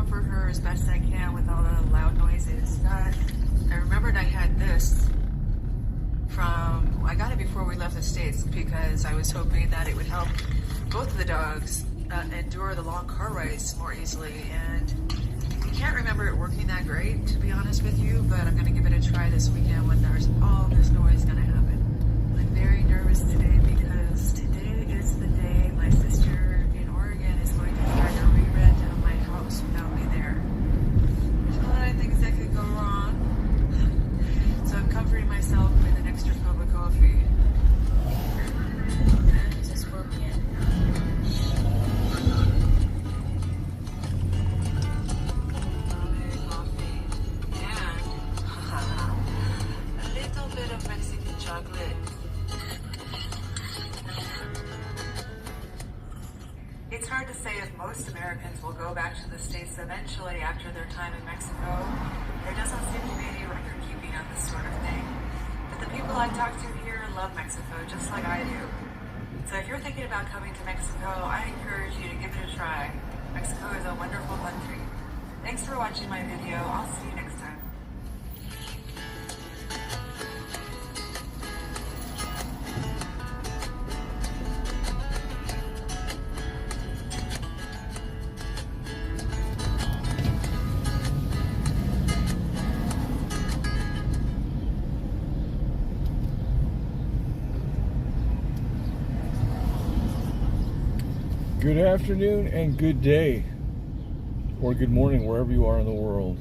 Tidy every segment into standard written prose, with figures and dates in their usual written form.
comfort her as best I can with all the loud noises. I remembered I had this I got it before we left the States because I was hoping that it would help both of the dogs endure the long car rides more easily. And I can't remember it working that great, to be honest with you, but I'm going to give it a try this weekend when there's all this noise going to happen. I'm very nervous today because today is the day my sister in Oregon is going to try to re-rent out my house without me there. There's a lot of things that could go wrong. So I'm comforting myself with an extra cup of coffee. And it's a scorpion. Coffee. And a little bit of Mexican chocolate. It's hard to say if most Americans will go back to the States eventually after their time in Mexico. There doesn't seem to be any record keeping on this sort of thing. But the people I talk to here love Mexico just like I do. So if you're thinking about coming to Mexico, I encourage you to give it a try. Mexico is a wonderful country. Thanks for watching my video. I'll see you next time. Good afternoon and good day, or good morning, wherever you are in the world.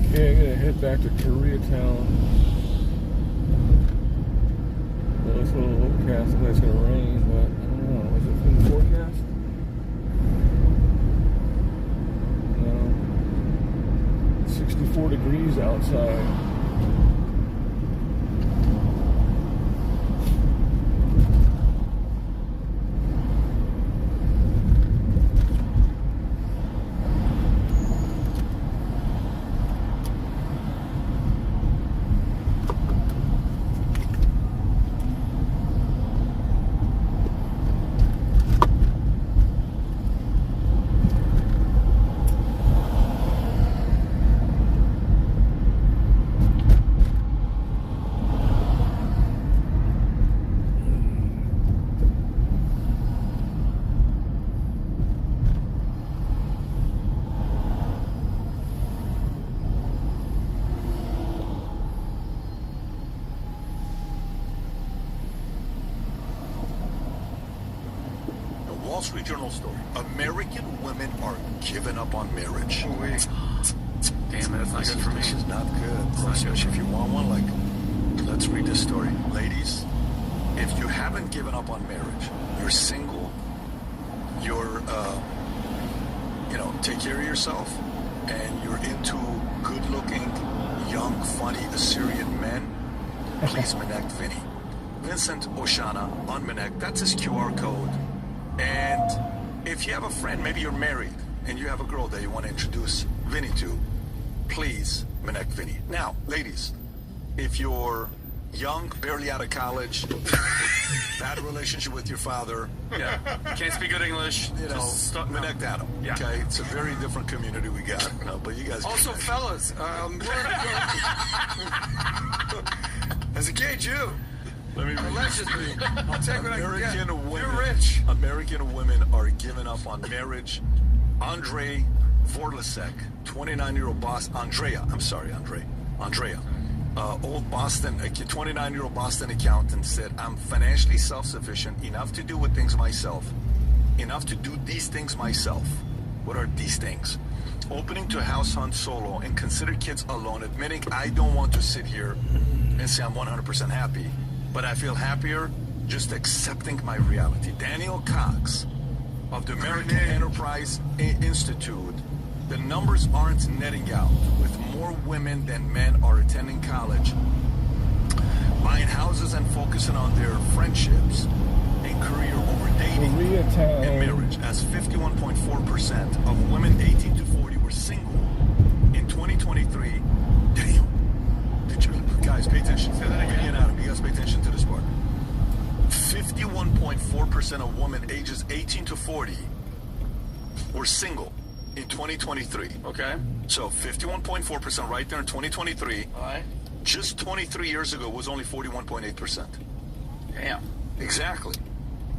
Okay, I'm gonna head back to Koreatown. Well, it's a little overcast, looks like it's gonna rain, but I don't know. Is it from the forecast? No. 64 degrees outside. Wall Street Journal story. American women are giving up on marriage. Damn it, it's not good for me. This is not good. Especially if you want one, like, let's read this story. Ladies, if you haven't given up on marriage, you're single, you're, take care of yourself, and you're into good-looking, young, funny Assyrian men, please connect Vinny. Vincent Oshana on Minek. That's his QR code. And if you have a friend, maybe you're married, and you have a girl that you want to introduce Vinny to, please Minek Vinny. Now, ladies, if you're young, barely out of college, bad relationship with your father, Yeah. Can't speak good English. you know, Just Connect Adam. Yeah. Okay, it's a very different community we got. No, but you guys. Also, fellas, as a gay Jew, let me read this. allegedly, I'll take what I can get. American women, You're rich. American women are giving up on marriage. Andre Vorlasek, 29-year-old boss. Andrea, old Boston, 29-year-old Boston accountant said, "I'm financially self-sufficient, enough to do these things myself." What are these things? Opening to house hunt solo and consider kids alone, admitting I don't want to sit here and say I'm 100% happy, but I feel happier just accepting my reality. Daniel Cox of the American Enterprise Institute, the numbers aren't netting out, with more women than men are attending college, buying houses and focusing on their friendships and career over dating and marriage, as 51.4% of women 18 to 40 were single in 2023. Damn. Did you guys pay attention? Say that again, Adam. You guys pay attention to this part. 51.4% of women ages 18 to 40 were single in 2023. Okay. So 51.4% right there in 2023. All right. Just 23 years ago was only 41.8%. Damn. Exactly.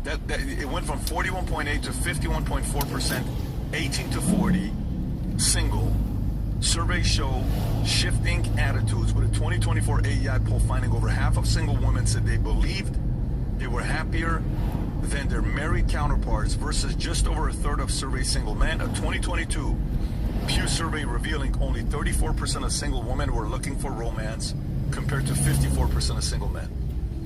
That it went from 41.8 to 51.4%, 18 to 40, single. Surveys show shifting attitudes, with a 2024 AEI poll finding over half of single women said they believed they were happier than their married counterparts, versus just over a third of surveyed single men. A 2022 Pew survey revealing only 34% of single women were looking for romance, compared to 54% of single men.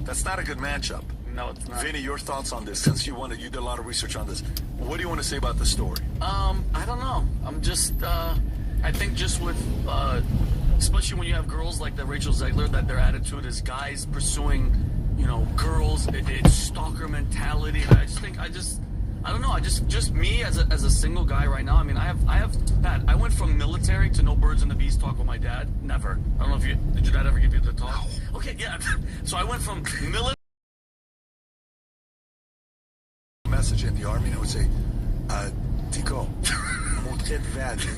That's not a good matchup. No, it's not. Vinny, your thoughts on this, since you did a lot of research on this. What do you want to say about the story? I don't know. I'm just, I think just with, especially when you have girls like the Rachel Zegler, that their attitude is guys pursuing, girls, it's stalker mentality. I don't know. Just me as a single guy right now. I mean, I have Pat, I went from military to no birds and the bees talk with my dad. Never. I don't know if did your dad ever give you the talk? Okay, yeah. So I went from military. Message in the army, and I would say, Tico, motet vedit,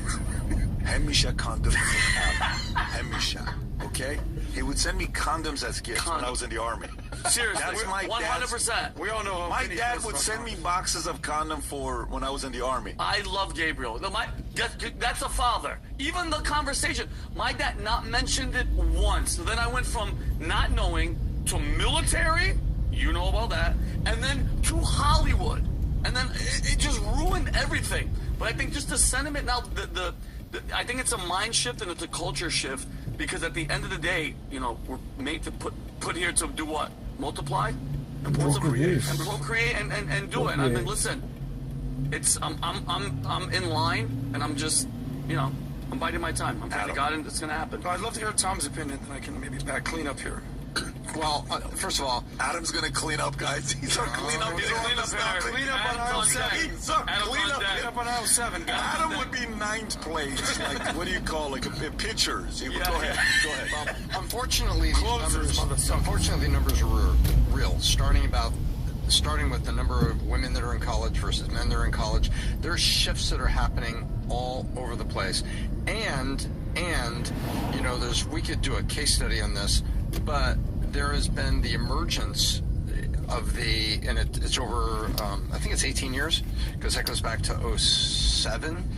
hemisha condoms, hemisha. Okay? He would send me condoms as gifts when I was in the army. Seriously, That's my 100%. We all know how My Vinny's dad pissed would about send me condoms. boxes of condom for when I was in the army. I love Gabriel. No, that's a father. Even the conversation, my dad not mentioned it once. So then I went from not knowing to military, you know about that, and then to Hollywood. And then it just ruined everything. But I think just the sentiment now, I think it's a mind shift and it's a culture shift, because at the end of the day, we're made to put here to do what? Multiply? And procreate and do it. And I mean, listen, I'm in line, and I'm just, I'm biding my time. I'm praying to God, and it's going to happen. I'd love to hear Tom's opinion, and I can maybe clean up here. Well, first of all, Adam's gonna clean up, guys. He's our clean up. he's a clean up guy. clean up on aisle 7. He's our clean up. Clean up on aisle 7, guys. Adam would be ninth place. Like, what do you call, like, pitchers? Go ahead. Well, unfortunately, Closers, the numbers are real. Starting with the number of women that are in college versus men that are in college, there's shifts that are happening all over the place. And we could do a case study on this, but there has been the emergence of and it's over, I think it's 18 years, because that goes back to 2007,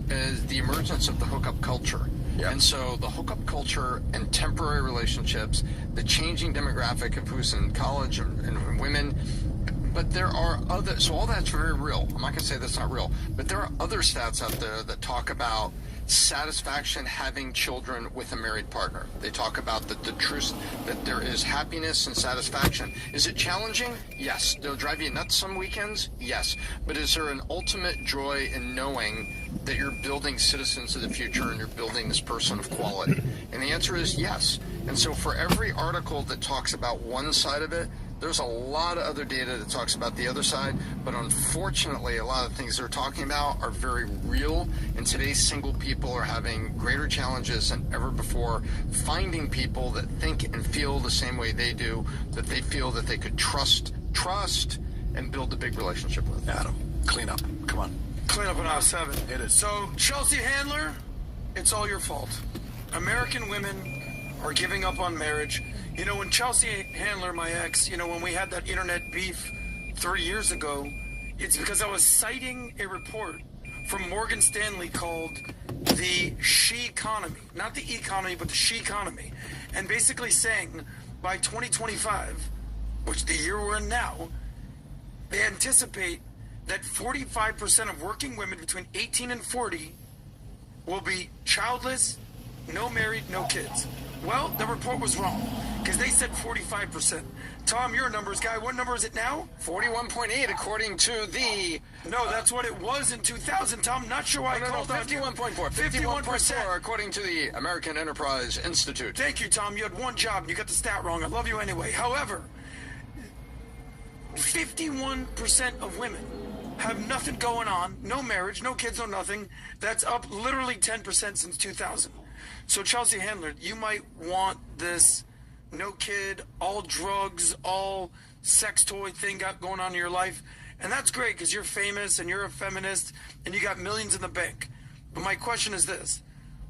is the emergence of the hookup culture. Yep. And so the hookup culture and temporary relationships, the changing demographic of who's in college and women, but there are other, so all that's very real. I'm not going to say that's not real, but there are other stats out there that talk about satisfaction having children with a married partner. They talk about the truth that there is happiness and satisfaction. Is it challenging? Yes. They'll drive you nuts some weekends? Yes. But is there an ultimate joy in knowing that you're building citizens of the future and you're building this person of quality? And the answer is yes. And so for every article that talks about one side of it, There's a lot of other data that talks about the other side, but unfortunately, a lot of things they're talking about are very real, and today's single people are having greater challenges than ever before finding people that think and feel the same way they do, that they feel that they could trust, and build a big relationship with. Adam, clean up. Come on. Clean up in aisle 7. Hit it. So, Chelsea Handler, it's all your fault. American women are giving up on marriage. You know, when Chelsea Handler, my ex, you know, when we had that internet beef 3 years ago, it's because I was citing a report from Morgan Stanley called the She Economy. Not the economy, but the She Economy. And basically saying by 2025, which the year we're in now, they anticipate that 45% of working women between 18 and 40 will be childless, no married, no kids. Well, the report was wrong because they said 45%. Tom, you're a numbers guy. What number is it now? 41.8 according to the... No, that's what it was in 2000, Tom. Not sure why I called out. 51.4. 51.4 according to the American Enterprise Institute. Thank you, Tom. You had one job and you got the stat wrong. I love you anyway. However, 51% of women have nothing going on, no marriage, no kids, no nothing. That's up literally 10% since 2000. So Chelsea Handler, you might want this no kid, all drugs, all sex toy thing going on in your life. And that's great because you're famous and you're a feminist and you got millions in the bank. But my question is this.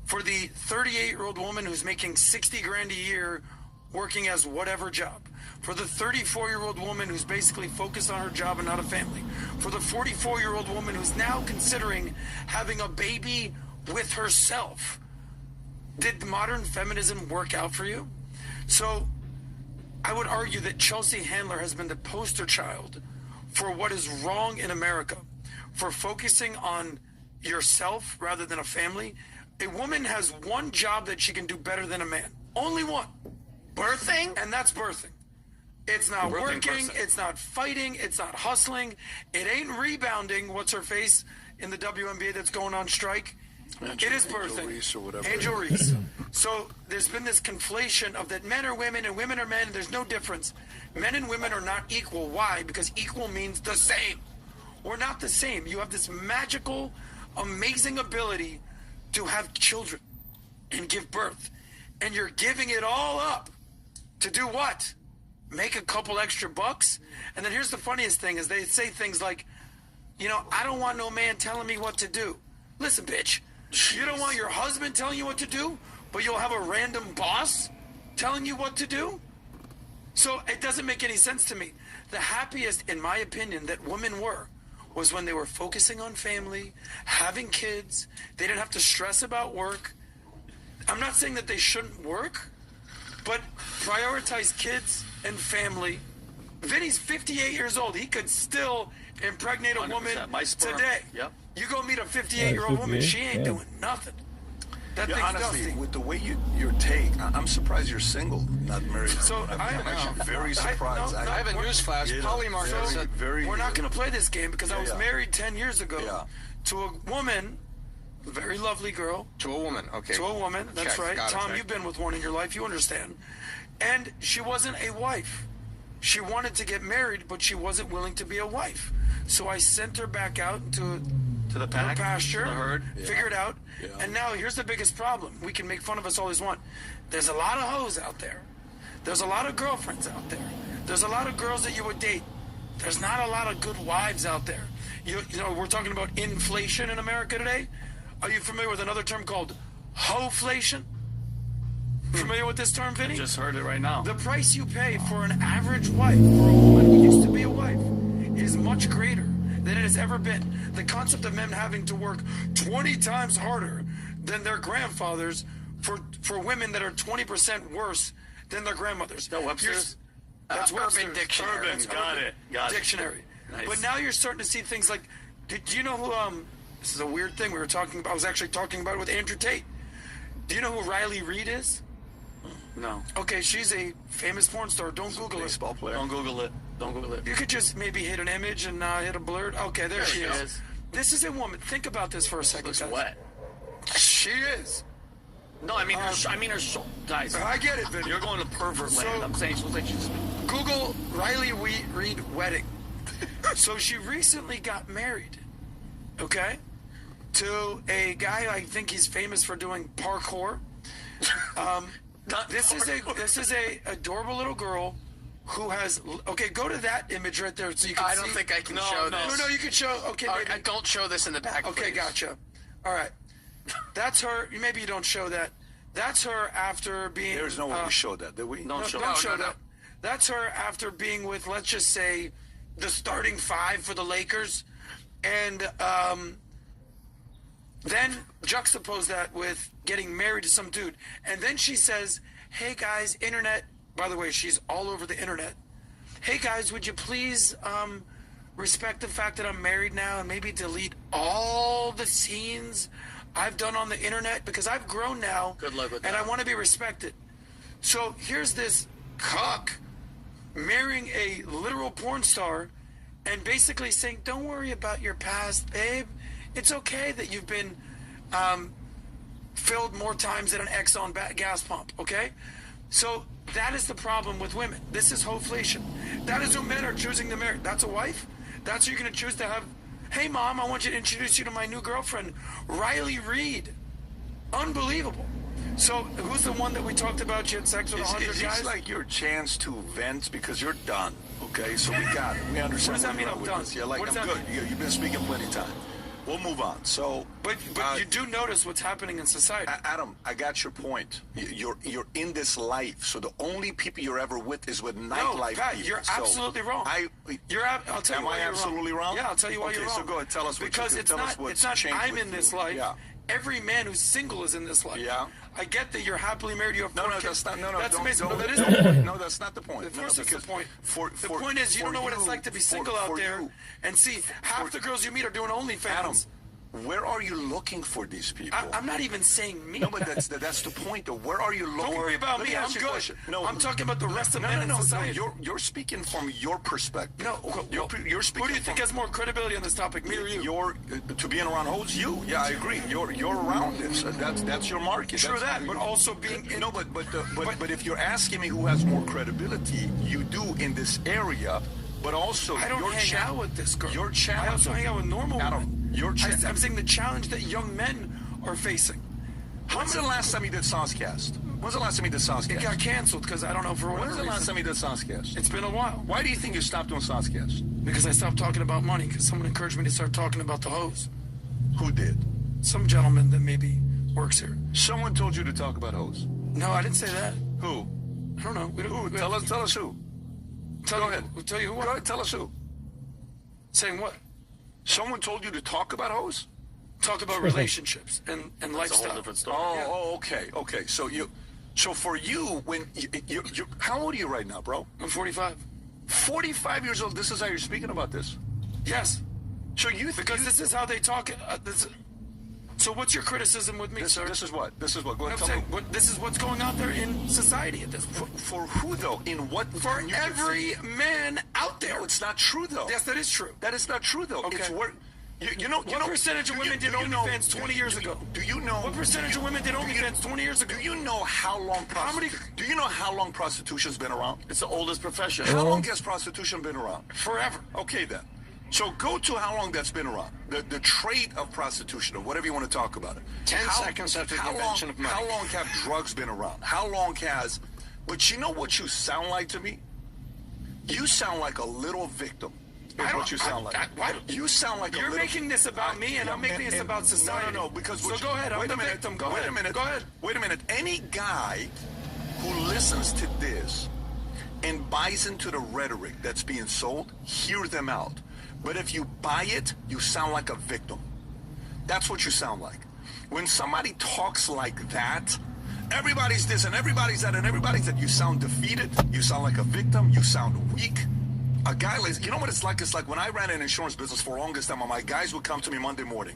For the 38-year-old woman who's making 60 grand a year working as whatever job, for the 34-year-old woman who's basically focused on her job and not a family, for the 44-year-old woman who's now considering having a baby with herself, did modern feminism work out for you? So I would argue that Chelsea Handler has been the poster child for what is wrong in America, for focusing on yourself rather than a family. A woman has one job that she can do better than a man. Only one. Birthing? And that's birthing. It's not working, it's not fighting, it's not hustling, it ain't rebounding, what's her face in the WNBA that's going on strike. It is birthing. Angel Reese or whatever. Angel Reese. So there's been this conflation of that men are women and women are men, and there's no difference. Men and women are not equal. Why? Because equal means the same. We're not the same. You have this magical, amazing ability to have children and give birth. And you're giving it all up to do what? Make a couple extra bucks? And then here's the funniest thing is they say things like, you know, I don't want no man telling me what to do. Listen, bitch, you don't want your husband telling you what to do, but you'll have a random boss telling you what to do? So it doesn't make any sense to me. The happiest, in my opinion, that women were was when they were focusing on family, having kids. They didn't have to stress about work. I'm not saying that they shouldn't work, but prioritize kids and family. Vinny's 58 years old. He could still impregnate a woman today. Yep. You go meet a 58-year-old woman, she ain't doing nothing. That Yeah, thing's honestly, dusty. with the way your take, I'm surprised you're single, not married. So I'm I am actually very surprised. I have a newsflash. Yeah, Polly Martin very, said, very, We're not going to play this game because I was yeah. married 10 years ago Yeah. to a woman, a very lovely girl, to a woman. Okay. to a woman. That's Check. right. Got it, Tom, check. you've been with one in your life. You understand. And she wasn't a wife. She wanted to get married, but she wasn't willing to be a wife. So I sent her back out to the her pack, pasture, the herd. figure it out. Yeah. And now here's the biggest problem. We can make fun of us all as one. There's a lot of hoes out there. There's a lot of girlfriends out there. There's a lot of girls that you would date. There's not a lot of good wives out there. You know, we're talking about inflation in America today. Are you familiar with another term called hoflation? Familiar with this term, Vinny? Just heard it right now. The price you pay for an average wife, for a woman who used to be a wife, is much greater than it has ever been. The concept of men having to work 20 times harder than their grandfathers for women that are 20% worse than their grandmothers. That Webster's? That's Webster's. Urban Dictionary. That's Got Urban it. Got it. Dictionary. Nice. But now you're starting to see things like, do you know who, this is a weird thing I was actually talking about it with Andrew Tate. Do you know who Riley Reid is? No. Okay, she's a famous porn star. Don't Google it. baseball player. Don't Google it. Don't Google it. You could just maybe hit an image and hit a blurred. Okay, there she is. This is a woman. Think about this for a second, Looks guys. wet. She is. No, I mean her guys. I get it, Vinny. You're going to pervert land. I'm saying she looks like she's. Google Riley Reid wedding. So she recently got married, okay, to a guy I think he's famous for doing parkour. This is a adorable little girl who has. Okay, go to that image right there so you can see. I don't think I can show this. No, you can show. Okay, maybe. Don't show this in the back. Okay, please. gotcha. All right, that's her. Maybe you don't show that. That's her after being. There's no way we show that, did we? Don't show that. That's her after being with, let's just say, the starting five for the Lakers, and then juxtapose that with getting married to some dude, and then she says, "Hey guys, internet." By the way, she's all over the internet. Hey guys, would you please respect the fact that I'm married now and maybe delete all the scenes I've done on the internet because I've grown now. Good luck with and that. I want to be respected. So here's this cuck marrying a literal porn star and basically saying, don't worry about your past, babe. It's okay that you've been filled more times at an Exxon gas pump, okay? So that is the problem with women. This is hoflation. That is who men are choosing to marry. That's a wife. That's who you're going to choose to have. Hey, Mom, I want you to introduce you to my new girlfriend, Riley Reid. Unbelievable. So who's the one that we talked about? You had sex with 100 Is guys? this like your chance to vent because you're done? Okay, so we got it. We understand. What does that mean where I'm we're done? with this. Yeah, like What does I'm that good. mean? You've been speaking plenty of time. We'll move on. So, But you do notice what's happening in society. Adam, I got your point. You're in this life, so the only people you're ever with is with nightlife God, people. you're So absolutely wrong. I'll tell you Am why I you're absolutely wrong? Yeah, I'll tell you why Okay, you're wrong. so go ahead, tell us what you because do. it's Tell us not. what's It's not. changed I'm with in this you. life. Yeah. Every man who's single is in this life. Yeah. I get that you're happily married. You have four No, kids. that's not. No, That's don't, amazing. Don't, But that is don't- the point. No, that's not the point. Of course, no, it's the because point. The for, point is, you don't know what it's you- like to be for- single out for there you. and see half the girls you meet are doing OnlyFans. Adam, where are you looking for these people? I'm not even saying me. No, but that's the point. Though. Where are you looking? Don't worry about Let me. ask I'm you a good. question. No, I'm talking about the rest of men in society. No, you're speaking from your perspective. No, you're speaking. who do you think from, has more credibility on this topic, me or you? You're to being around hoes. You, yeah, I agree. You're around this. That's your market. True That's, that, but also being in, no, but if you're asking me who has more credibility, you do in this area. But also, I don't hang out with this girl. Your challenge. I also hang out with normal women. I'm saying the challenge that young men are facing. When's the last time you did Saucecast? When's the last time you did Saucecast? It got canceled because I don't know for whatever When's the last reason. time you did Saucecast? It's been a while. Why do you think you stopped doing Saucecast? Because I stopped talking about money because someone encouraged me to start talking about the hoes. Who did? Some gentleman that maybe works here. Someone told you to talk about hoes. No, I didn't say that. Who? I don't know. Who? Tell us who. Go ahead. We'll tell you who. Go ahead, tell us who. Saying what? Someone told you to talk about hoes? Talk about relationships and That's a lifestyle. whole different story. Okay. So for you, when you how old are you right now, bro? I'm 45. 45 years old. This is how you're speaking about this. Yes. So Because this is how they talk. So what's your criticism with me, sir? This is what. Go ahead, I'm tell saying, me. this is what's going on there in society at this point. For who though? In what? For every man out there. No, it's not true though. Yes, that is true. That is not true though. Okay. It's where. You know, What percentage of women did OnlyFans 20 years ago? Do you know? What percentage of women did OnlyFans 20 years ago? Do you know how long? Do you know how long prostitution's been around? It's the oldest profession. How long has prostitution been around? Forever. Okay then. So go to how long that's been around. The trade of prostitution, or whatever you want to talk about it. 10 seconds after the invention of money. How long have drugs been around? How long has? But you know what you sound like to me? You sound like a little victim. Is what you sound like. You sound like You're making this about me, and I'm making this about society. No. Because so go ahead. I'm the victim. Go ahead. Go ahead. Wait a minute. Any guy who listens to this and buys into the rhetoric that's being sold, hear them out. But if you buy it, you sound like a victim. That's what you sound like. When somebody talks like that, everybody's this and everybody's that and everybody's that, you sound defeated. You sound like a victim. You sound weak. A guy like, you know what it's like? It's like when I ran an insurance business for the longest time, my guys would come to me Monday morning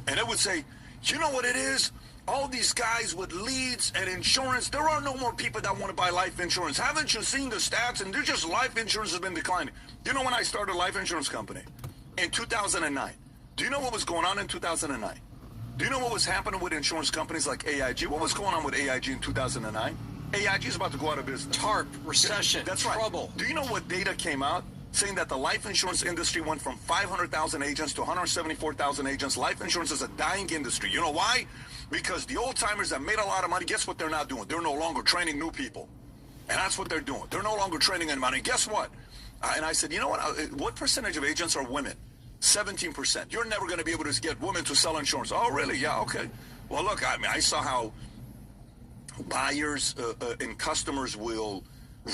and they would say, you know what it is? All these guys with leads and insurance, there are no more people that want to buy life insurance. Haven't you seen the stats? And they're just life insurance has been declining. You know when I started a life insurance company? In 2009. Do you know what was going on in 2009? Do you know what was happening with insurance companies like AIG? What was going on with AIG in 2009? AIG is about to go out of business. TARP, recession, That's right. trouble. Do you know what data came out saying that the life insurance industry went from 500,000 agents to 174,000 agents? Life insurance is a dying industry. You know why? Because the old timers that made a lot of money, guess what they're not doing? They're no longer training new people. And that's what they're doing. They're no longer training anybody. And guess what? And I said, you know what percentage of agents are women? 17%. You're never going to be able to get women to sell insurance. Oh, really? Yeah, okay. Well, look, I mean, I saw how buyers and customers will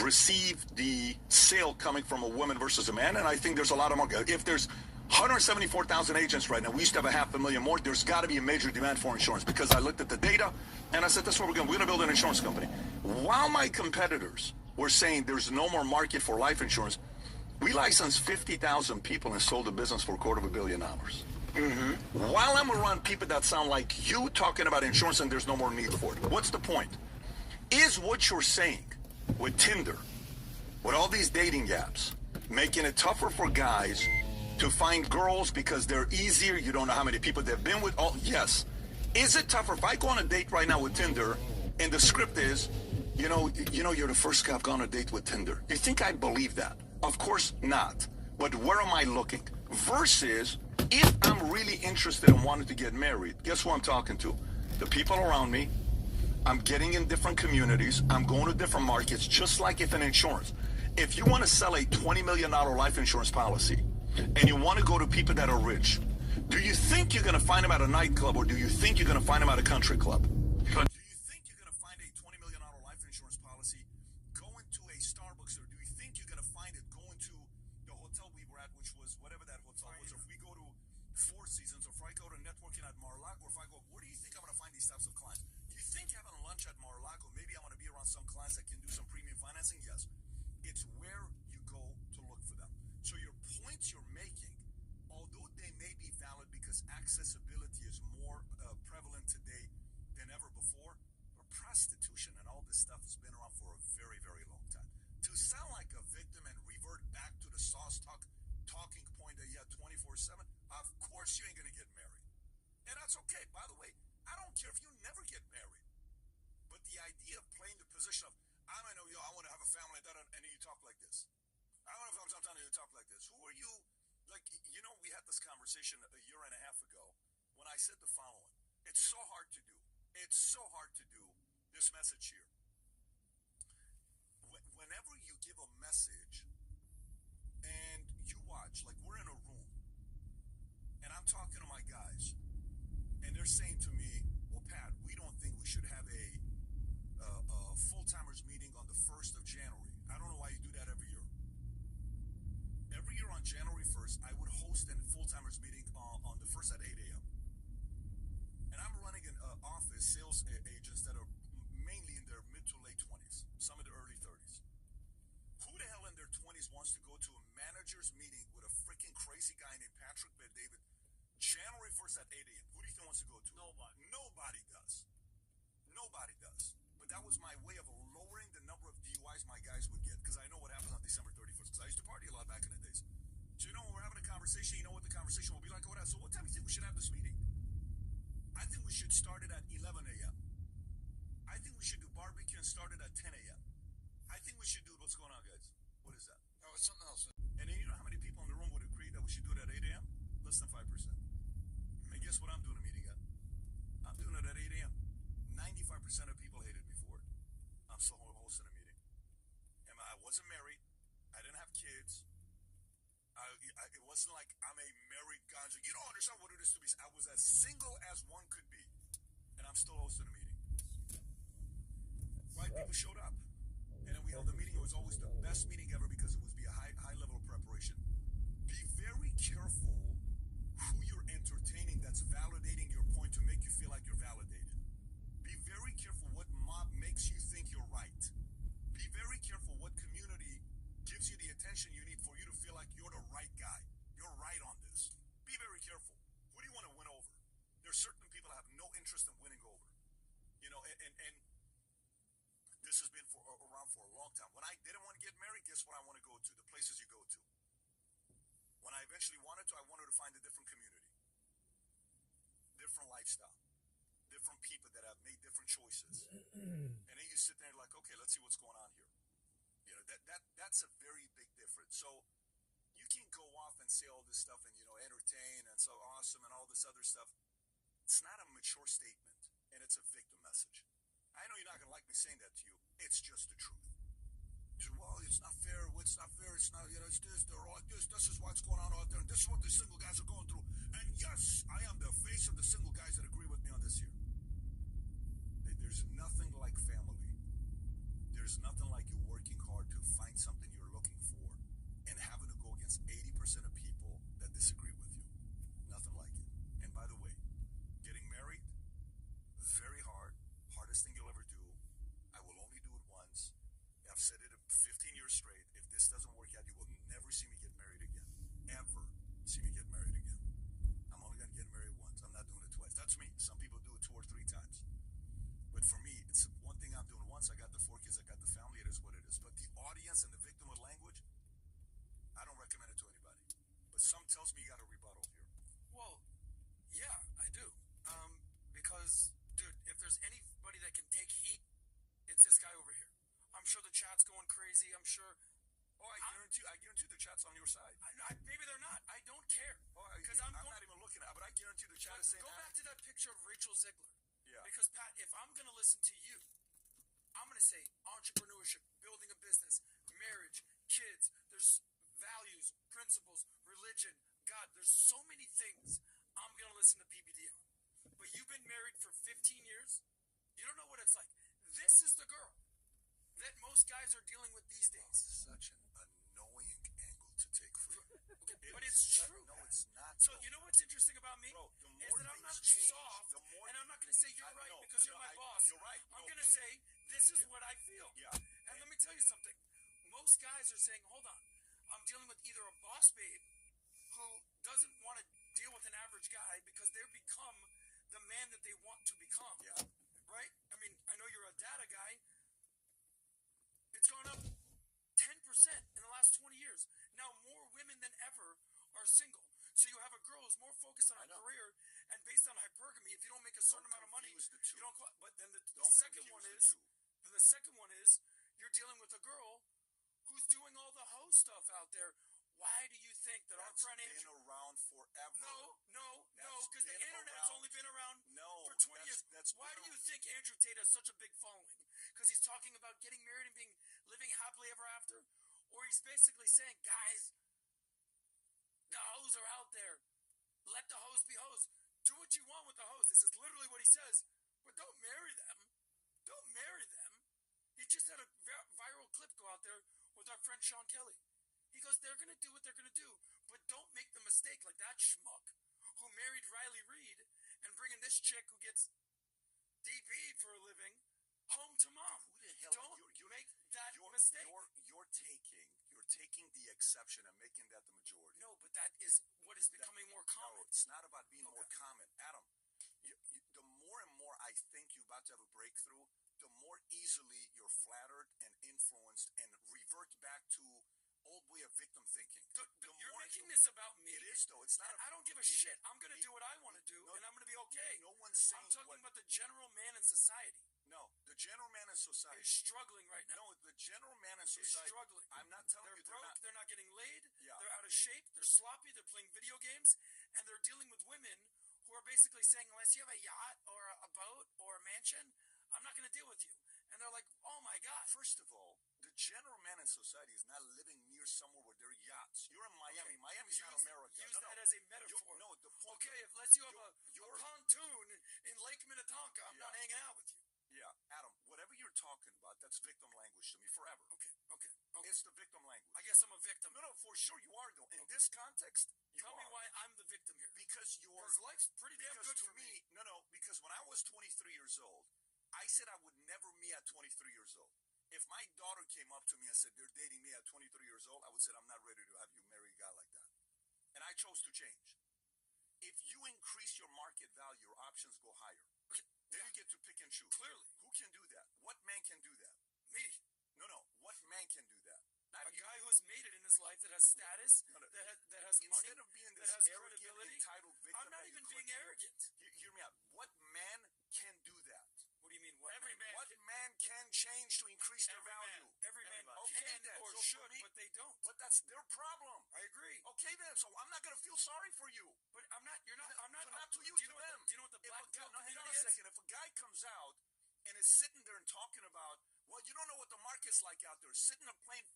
receive the sale coming from a woman versus a man, and I think there's a lot of market. If there's 174,000 agents right now, we used to have 500,000 more, there's got to be a major demand for insurance, because I looked at the data and I said, that's what we're going to build an insurance company. While my competitors were saying there's no more market for life insurance, we licensed 50,000 people and sold a business for $250 million. While I'm around people that sound like you talking about insurance and there's no more need for it, what's the point? Is what you're saying with Tinder, with all these dating apps, making it tougher for guys to find girls because they're easier? You don't know how many people they've been with. Oh, yes. Is it tougher if I go on a date right now with Tinder and the script is, you know, you're the first guy I've gone on a date with Tinder? You think I believe that? Of course not. But where am I looking? Versus, if I'm really interested and wanting to get married, guess who I'm talking to? The people around me. I'm getting in different communities. I'm going to different markets, just like if in insurance. If you want to sell a $20 million life insurance policy and you want to go to people that are rich, do you think you're going to find them at a nightclub, or do you think you're going to find them at a country club? Do you think you're going to find a $20 million life insurance policy going to a Starbucks, or do you think you're going to find it going to the hotel we were at, which was whatever that hotel was, or if we go to Four Seasons, or if I go to networking at Mar-a-Lago, or if I go, where do you think I'm going to find these types of clients? Do you think having lunch at Mar-a-Lago, maybe I want to be around some clients that can do some premium financing? Yes. It's where you go to look for them. So your points you're making, although they may be valid because accessibility is more prevalent today than ever before, but prostitution and all this stuff has been around for a very, very long time. To sound like a victim and revert back to the sauce talking point that you had 24/7, of course you ain't going to get married. And that's okay. By the way, I don't care if you never get married. But the idea of playing the position of, I know you, I want to have a family, and then you talk like this. I don't know if I'm telling you to talk like this. Who are you? Like, you know, we had this conversation a year and a half ago when I said the following. It's so hard to do. It's so hard to do this message here. Whenever you give a message and you watch, like we're in a room and I'm talking to my guys and they're saying to me, well, Pat, we don't think we should have a full-timers meeting on the 1st of January. I don't know why you do that every year. Every year on January 1st, I would host a full-timers meeting on the 1st at 8 a.m. And I'm running an office, sales agents that are mainly in their mid to late 20s, some in their early 30s. Who the hell in their 20s wants to go to a manager's meeting with a freaking crazy guy named Patrick Bet-David January 1st at 8 a.m.? Who do you think wants to go to? Nobody. Nobody does. Nobody does. But that was my way of lowering the number of DUIs my guys would get, because I know what happens on December 31st, because I used to party a lot back in the days. So, you know, when we're having a conversation, you know what the conversation will be like? So what time do you think we should have this meeting? I think we should start it at 11 a.m. I think we should do barbecue and start it at 10 a.m. I think we should do, what's going on, guys? What is that? Oh, it's something else. And then you know how many people in the room would agree that we should do it at 8 a.m.? Less than 5%. And guess what I'm doing a meeting at? I'm doing it at 8 a.m. 95% of people hated me for it. I'm still hosting a meeting. And I wasn't married. I didn't have kids. It wasn't like I'm a married ganja. You don't understand what it is to be. I was as single as one could be. And I'm still hosting a meeting. Right? People showed up. And then we held the meeting. It was always the best meeting ever because it would be a high level of preparation. Be very careful who you're entertaining that's validating your point to make you feel like you're validated. Be very careful what mob makes you think you're right. Be very careful what community gives you the attention you need for you to feel like you're the right guy. You're right on this. Be very careful. Who do you want to win over? There's certain people that have no interest in winning over. You know, and this has been around for a long time. When I didn't want to get married, guess what I want to go to? The places you go to. When I eventually wanted to, I wanted to find a different community. different lifestyle, different people that have made different choices, and then you sit there and like, okay, let's see what's going on here. You know, that's a very big difference. So you can go off and say all this stuff and, you know, entertain and so awesome and all this other stuff. It's not a mature statement, and it's a victim message. I know you're not going to like me saying that to you. It's just the truth. You say, well, it's not fair. It's not fair. It's not, you know, it's this, they're all this. This is what's going on out there. And this is what the single guys are going through. And yes, I am the face of the single guys that agree with me on this here. There's nothing like family. There's nothing like you working hard to find something you're looking for and having to go against 80% of people that disagree with you. Nothing like it. And by the way, getting married, very hard. Hardest thing you'll ever do. I will only do it once. I've said it 15 years straight. If this doesn't work out, you will never see me get married again. Ever see me get married again. I'm only going to get married once. I'm not doing it twice. That's me. Some people do it 2 or 3 times. But for me, it's one thing I'm doing once. I got the 4 kids. I got the family. It is what it is. But the audience and the victim of language, I don't recommend it to anybody. But some tells me you got a rebuttal here. Well, yeah, I do. Because, dude, if there's anybody that can take heat, it's this guy over here. I'm sure the chat's going crazy. I'm sure. Oh, I guarantee the chat's on your side. Maybe they're not. I don't care. Because I'm not even looking at it, but I guarantee the chat is saying Go back to that picture of Rachel Ziegler. Yeah. Because, Pat, if I'm going to listen to you, I'm going to say entrepreneurship, building a business, marriage, kids, there's values, principles, religion, God. There's so many things I'm going to listen to PBD on. But you've been married for 15 years. You don't know what it's like. This is the girl that most guys are dealing with these days. Such an annoying angle to take for you. Okay, but it's true. No, it's not. So you know what's interesting about me? Bro, is that I'm not soft, and I'm not going to say you're right because you're my boss. You're right. I'm going to say this is what I feel. Yeah. And let me tell you something. Most guys are saying, hold on, I'm dealing with either a boss babe who doesn't want to deal with an average guy because they've become the man that they want to become. Yeah. Right? I mean, I know you're a data guy. It's gone up 10% in the last 20 years. Now more women than ever are single. So you have a girl who's more focused on her career and based on hypergamy. If you don't make a certain amount of money, you don't. But then the second one is you're dealing with a girl who's doing all the hoe stuff out there. Why do you think that our friend Andrew... been around forever. No, because the internet's only been around for 20 years. Why do you think Andrew Tate has such a big following? Because he's talking about getting married and living happily ever after? Or he's basically saying, guys, the hoes are out there. Let the hoes be hoes. Do what you want with the hoes. This is literally what he says. But don't marry them. Don't marry them. He just had a viral clip go out there with our friend Sean Kelly. He goes, they're going to do what they're going to do, but don't make the mistake like that schmuck who married Riley Reid and bringing this chick who gets DP'd for a living home to mom. Who the hell? Don't make that mistake. You're taking the exception and making that the majority. No, but that is what is becoming more common. No, it's not about being more common. Adam, the more and more I think you're about to have a breakthrough, the more easily you're flattered and influenced and revert back to old way of victim thinking. You're making this about me. It is, though. It's not. I don't give a shit. I'm going to do what I want to do, and I'm going to be okay. No one's saying. I'm talking about the general man in society. No, the general man in society is struggling right now. No, the general man in society is struggling. I'm not telling you they're broke. They're not getting laid. Yeah. They're out of shape. They're sloppy. They're playing video games, and they're dealing with women who are basically saying, unless you have a yacht or a boat or a mansion, I'm not going to deal with you. And they're like, oh my God. First of all, the general man in society is not living near somewhere where there are yachts. You're in Miami. Okay. Miami's not America. Use that as a metaphor. The point. Okay, unless you have a pontoon in Lake Minnetonka, I'm not hanging out with you. Yeah, Adam, whatever you're talking about, that's victim language to me forever. Okay. It's the victim language. I guess I'm a victim. No, for sure you are, though. In this context, Tell me why I'm the victim here. Because life's pretty damn good for me. No, because when I was 23 years old, I said I would never me at 23 years old. If my daughter came up to me and said, they're dating me at 23 years old, I would say, I'm not ready to have you marry a guy like that. And I chose to change. If you increase your market value, your options go higher. Okay. Then you get to pick and choose. Clearly. Who can do that? What man can do that? Me. No. What man can do that? A guy who's made it in his life, that has status, that has money, Instead of being that this has arrogant, credibility. entitled victim, I'm not that you even click being here. arrogant. Hear me out. What man can do that? What do you mean? What Every man? man. What man can change to increase their Every man. value? Every man Okay, can then. or So for should, me- but they don't. But that's their problem. I agree. Okay, then. So I'm not going to feel sorry for you. But I'm not. You're not. I'm not. But not to you, do you to know them. What do you know what the If black a guy, pill no, hang on community a is? second. If a guy comes out and is sitting there and talking about, well, you don't know what the market's like out there, sitting and playing,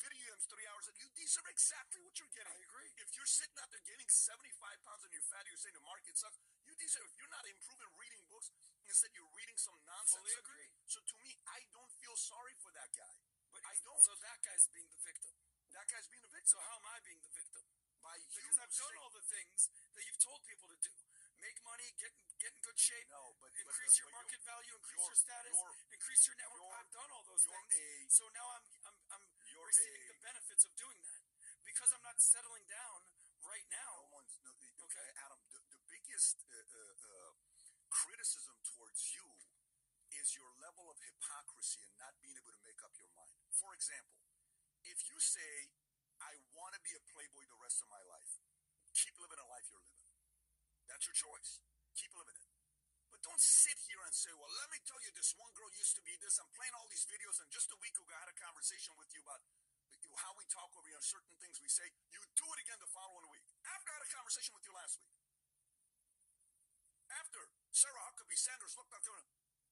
videos 3 hours, you deserve exactly what you're getting. I agree. If you're sitting out there gaining 75 pounds and you're fat, you're saying the market sucks, you deserve, if you're not improving reading books, instead you're reading some nonsense. Fully agree. So to me, I don't feel sorry for that guy. But I don't. So that guy's being the victim. That guy's being a victim. So how am I being the victim? By you Because I've done all the things that you've told people to do. Make money, get in good shape, No, but increase your market value, increase your status, increase your network. I've done all those things. So now I'm receiving the benefits of doing that. Because I'm not settling down right now. Okay, Adam, the biggest criticism towards you is your level of hypocrisy and not being able to make up your mind. For example, if you say, I want to be a playboy the rest of my life, keep living a life you're living. That's your choice. Keep living it. But don't sit here and say, well, let me tell you, this one girl used to be this. I'm playing all these videos, and just a week ago, I had a conversation with you about how we talk over here, certain things we say. You do it again the following week. After I had a conversation with you last week. After Sarah Huckabee Sanders looked up to her,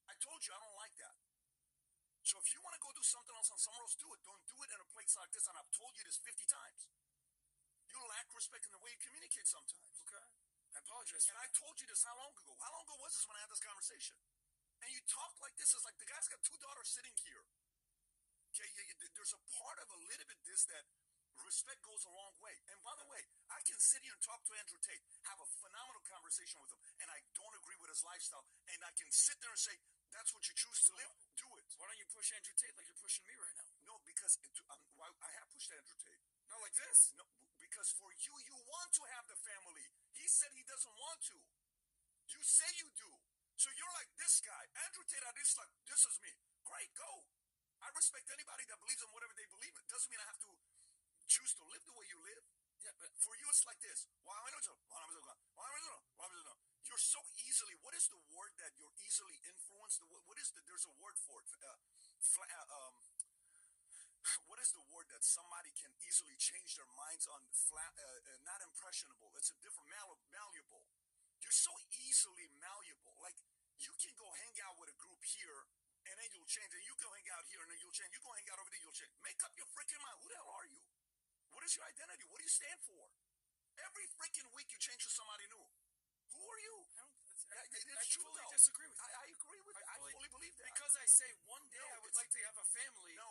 I told you I don't like that. So if you want to go do something else and somewhere else, do it. Don't do it in a place like this, and I've told you this 50 times. You lack respect in the way you communicate sometimes. Okay. I apologize. And I told you this how long ago? How long ago was this when I had this conversation? And you talk like this. It's like the guy's got 2 daughters sitting here. Okay, there's a part of a little bit this that respect goes a long way. And by the way, I can sit here and talk to Andrew Tate, have a phenomenal conversation with him, and I don't agree with his lifestyle. And I can sit there and say, that's what you choose to live, do it. Why don't you push Andrew Tate like you're pushing me right now? No, because I have pushed Andrew Tate. Not like this. No, because for you, you want to have the family. He said he doesn't want to. You say you do. So you're like this guy. Andrew Tate, this is me. Great, go. I respect anybody that believes in whatever they believe in. Doesn't mean I have to choose to live the way you live. Yeah, but for you, it's like this. You're so easily, what is the word that you're easily influenced? There's a word for it. What is the word that somebody can easily change their minds on? Not impressionable. It's a different, malleable. You're so easily malleable. Like, you can go hang out with a group here, and then you'll change. And you go hang out here, and then you'll change. You go hang out over there, you'll change. Make up your freaking mind. Who the hell are you? What is your identity? What do you stand for? Every freaking week you change to somebody new. Who are you? I fully disagree with you. I agree with you. I fully believe that. Because I say one day I would like to have a family. No,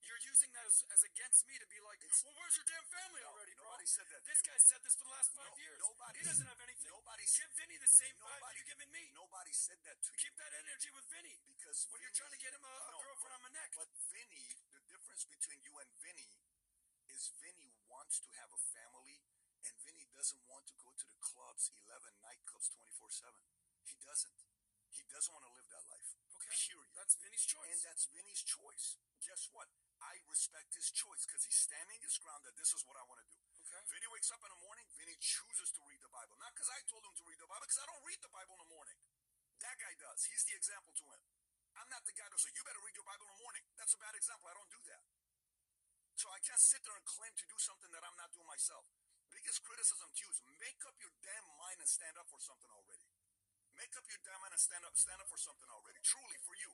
you're using that as against me to be like, well, where's your damn family already, bro? Nobody said that. This guy said this for the last 5 years. He doesn't have anything. Give Vinny the same vibe that you're giving me. Nobody said that to you. Keep that energy with Vinny. Because when you're trying to get him a girlfriend on my neck. But Vinny, the difference between you and Vinny is Vinny wants to have a family, and Vinny doesn't want to go to the clubs, 11 nightclubs 24/7. He doesn't. He doesn't want to live that life. Okay. Period. That's Vinny's choice. And that's Vinny's choice. Guess what? I respect his choice because he's standing his ground that this is what I want to do. Okay. Vinny wakes up in the morning. Vinny chooses to read the Bible. Not because I told him to read the Bible, because I don't read the Bible in the morning. That guy does. He's the example to him. I'm not the guy that says, you better read your Bible in the morning. That's a bad example. I don't do that. So I can't sit there and claim to do something that I'm not doing myself. Biggest criticism to you is make up your damn mind and stand up for something already. Make up your damn mind and stand up for something already. Truly, for you.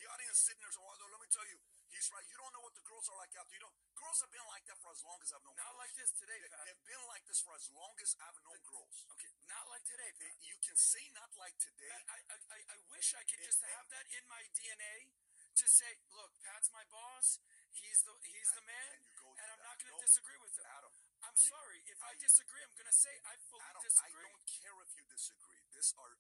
The audience sitting there saying, well, let me tell you, he's right. You don't know what the girls are like out there. Girls have been like that for as long as I've known girls. Not like this today, Pat. They've been like this for as long as I've known girls. Okay, not like today, Pat. You can say not like today. Pat, I wish I could just have that in my DNA to say, look, Pat's my boss. He's the man, and I'm not going to disagree with him. Adam, I'm sorry. If I disagree, I'm going to say I fully disagree. I don't care if you disagree. This are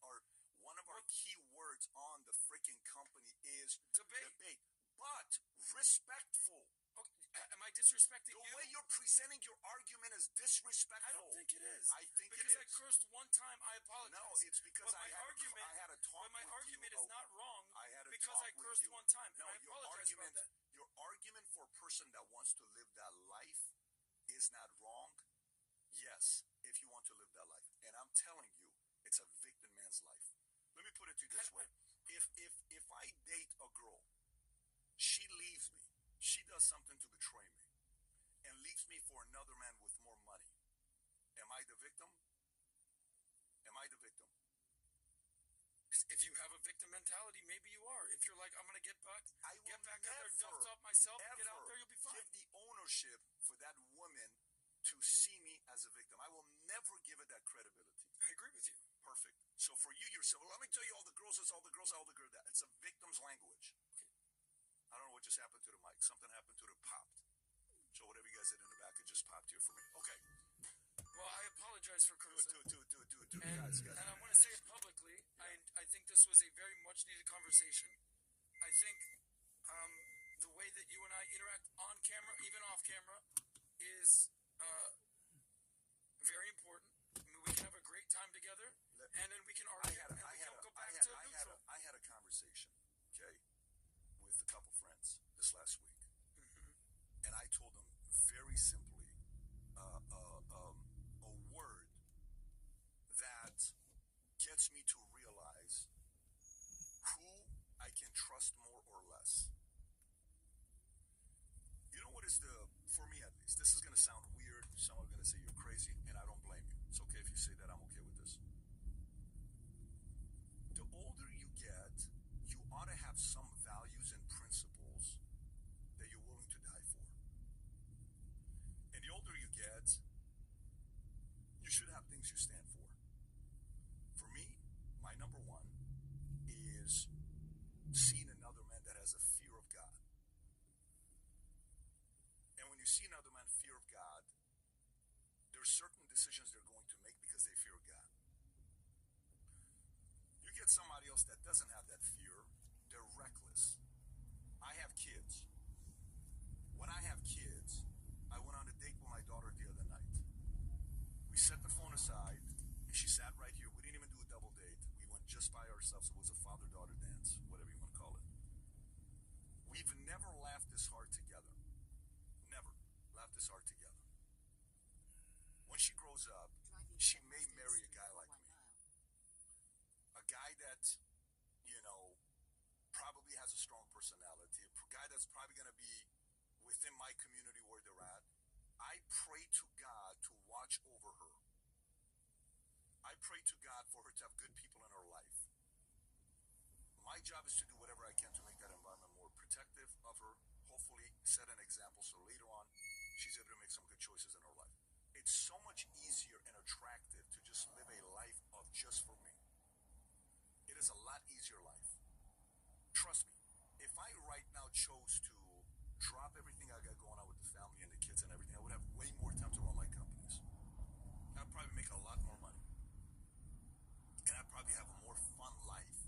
one of our key words on the freaking company is debate. But respectful. Okay, am I disrespecting you? The way you're presenting your argument is disrespectful. I don't think it is. I think because it is. I cursed one time, I apologize. No, it's because I had a talk But my argument is not wrong I had a because talk I cursed with you. one time. No, and I apologize about that. Your argument for person that wants to live that life is not wrong? Yes, if you want to live that life. And I'm telling you, it's a victim man's life. Let me put it to you this way. If I date a girl, she leaves me, she does something to betray me, and leaves me for another man with more money, am I the victim? Am I the victim? If you have a victim mentality, maybe you are. If you're like, I'm gonna get back I will out there, never, dust off myself, and get out ever there, you'll be fine. give the ownership for that woman to see me as a victim. I will never give it that credibility. I agree with you. Perfect. So for you, you're saying, well, let me tell you all the girls, it's all the girls, all the girls that. It's a victim's language. Okay. I don't know what just happened to the mic. Something happened to it, popped. So whatever you guys did in the back, it just popped here for me. Okay. Well, I apologize for cursing. Do it. And, Guys. and I want to say it publicly. I think this was a very much needed conversation. I think the way that you and I interact on camera, even off camera, is very important. I mean, we can have a great time together, and then we can argue, and we can go back to neutral. I had a conversation, okay, with a couple friends this last week. Mm-hmm. And I told them very simply a word that gets me to realize who I can trust more or less. You know what is for me at least, this is going to sound weird. Some are going to say you're crazy, and I don't blame you. It's okay if you say that. I'm okay with this. The older you get, you ought to have some values and principles that you're willing to die for. And the older you get, you should have things you stand for. For me, my number one is seeing another man that has a fear of God. And when you see another man fear of God, there are certain decisions they're going to make because they fear God. You get somebody else that doesn't have that fear, they're reckless. I have kids. When I have kids, I went on a date with my daughter the other night. We set the phone aside, and she sat right here. We didn't even do a double date. We went just by ourselves. It was a father-daughter dance, whatever you want to call it. We've never laughed this hard together. Never laughed this hard together. When she grows up, she may marry a guy like me. A guy that, probably has a strong personality. A guy that's probably going to be within my community where they're at. I pray to God to watch over her. I pray to God for her to have good people in her life. My job is to do whatever I can to make that environment more protective of her. Hopefully set an example so later on she's able to make some good choices in her life. It's so much easier and attractive to just live a life of just for me. It is a lot easier life. Trust me, if I right now chose to drop everything I got going on with the family and the kids and everything, I would have way more time to run my companies. I'd probably make a lot more money. And I'd probably have a more fun life.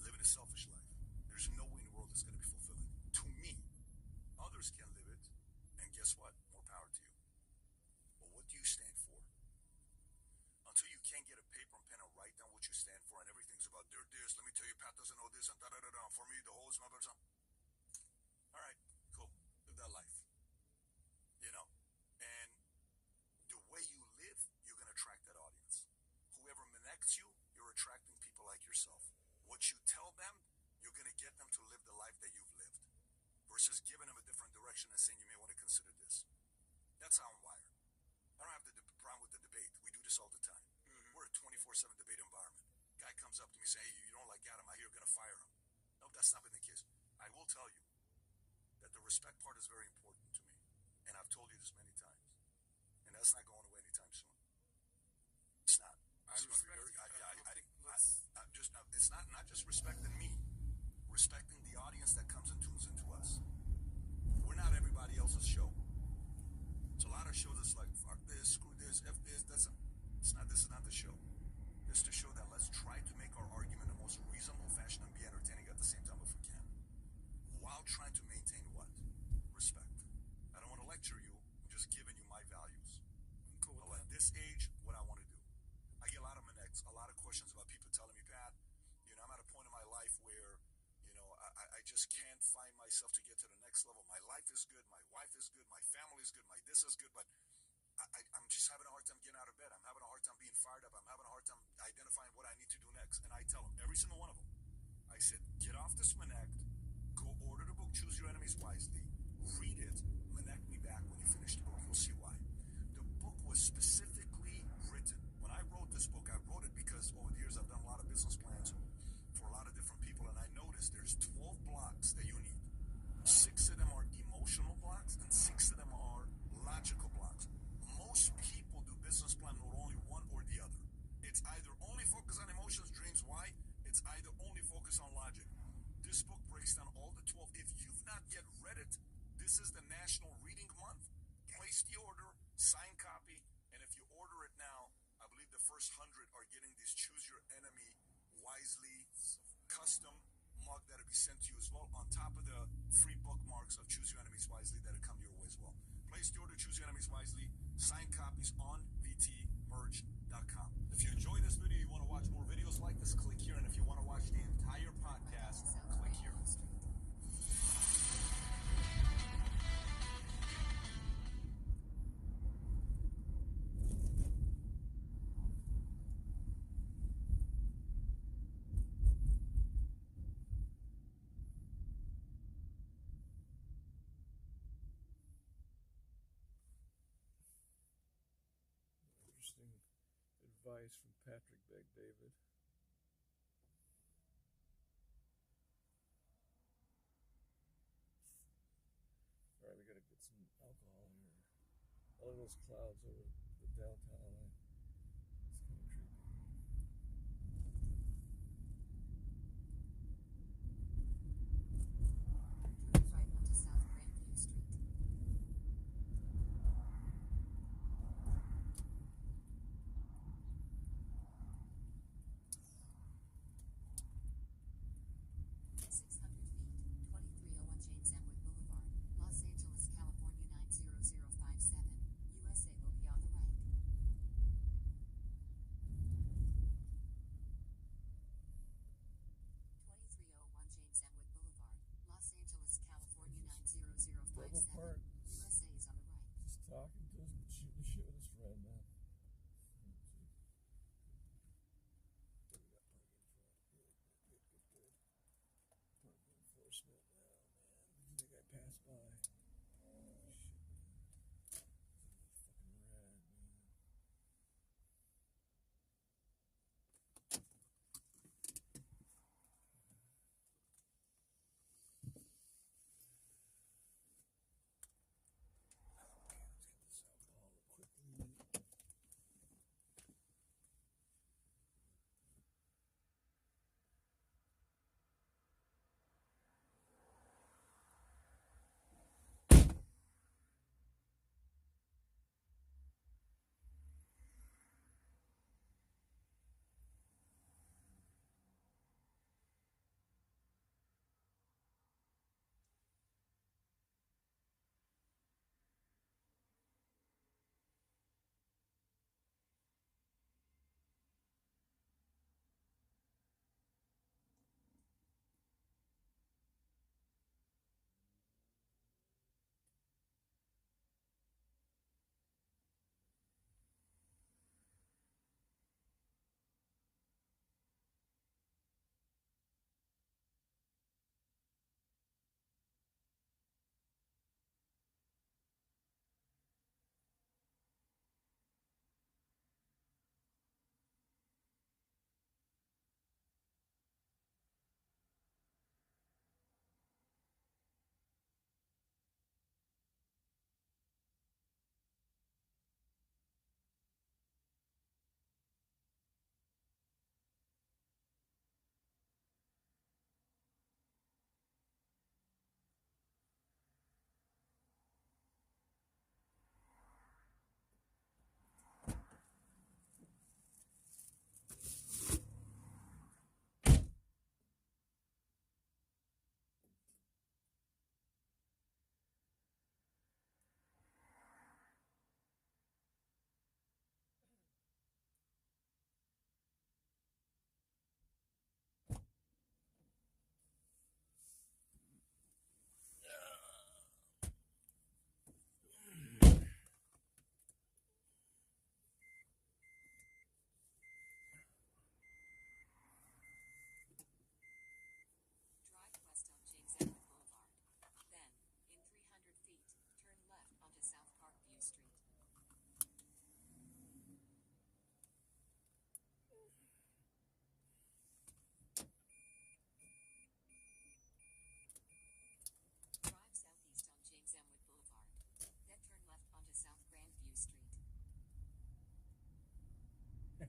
Living a selfish life. There's no way in the world that's going to be fulfilling. To me, others can live it, and guess what? More power to you. But what do you stand for? Until you can't get a paper and pen and write down what you stand for, and everything's about they're this, let me tell you, Pat doesn't know this, and da-da-da-da, for me, the whole is my brother. All right, cool. Live that life. And the way you live, you're going to attract that audience. Whoever connects you, you're attracting people like yourself. What you tell them, you're going to get them to live the life that you've lived versus giving them a different direction and saying you may want to consider this. That's how I'm wired. I don't have the problem with the debate. We do this all the time. Mm-hmm. We're a 24/7 debate environment. Guy comes up to me saying, hey, you don't like Adam, I hear you're going to fire him. No, that's not been the case. I will tell you that the respect part is very important to me. And I've told you this many times. And that's not going away anytime soon. It's not. It's not just respecting me, respecting the audience that comes and tunes into us. We're not everybody else's show. It's a lot of shows that's like, fuck this, screw this, F this, this is not the show. It's the show that let's try to make our argument in the most reasonable fashion and be entertaining at the same time if we can. While trying to maintain what? Respect. I don't want to lecture you, I'm just giving you my values. I'm cool with that. At this age, what I want to do. I get a lot of questions about people telling me, Pat, I'm at a point in my life where, I just can't find myself to get to the next next level. My life is good. My wife is good. My family is good. My this is good. But I'm just having a hard time getting out of bed. I'm having a hard time being fired up. I'm having a hard time identifying what I need to do next. And I tell them, every single one of them, I said, get off this Manect, go order the book, Choose Your Enemies Wisely, read it, Manect me back when you finish the book. You'll see why. The book was specifically written. When I wrote this book, I wrote it because over the years I've done a lot of business plans for a lot of different people, and I noticed there's 12 blocks that you need. 6 of them are emotional blocks, and 6 of them are logical blocks. Most people do business plan with only one or the other. It's either only focus on emotions, dreams, why? It's either only focus on logic. This book breaks down all the 12. If you've not yet read it, this is the National Reading Month. Place the order, sign copy, and if you order it now, I believe the first 100 are getting this Choose Your Enemy Wisely custom mug that'll be sent to you as well, on top of the free bookmarks of Choose Your Enemies Wisely that'll come your way as well. Place the order, Choose Your Enemies Wisely, sign copies on vtmerch.com. If you enjoy this video, you want to watch more videos like this, click here, and if you want to watch the entire podcast, click here. Interesting advice from Patrick Begg David. Alright, we gotta get some alcohol here. All of those clouds over the downtown LA. It's kind of creepy. Right onto South Grandview Street. James Amwood Boulevard, Los Angeles, California 90057. USA will be on the right.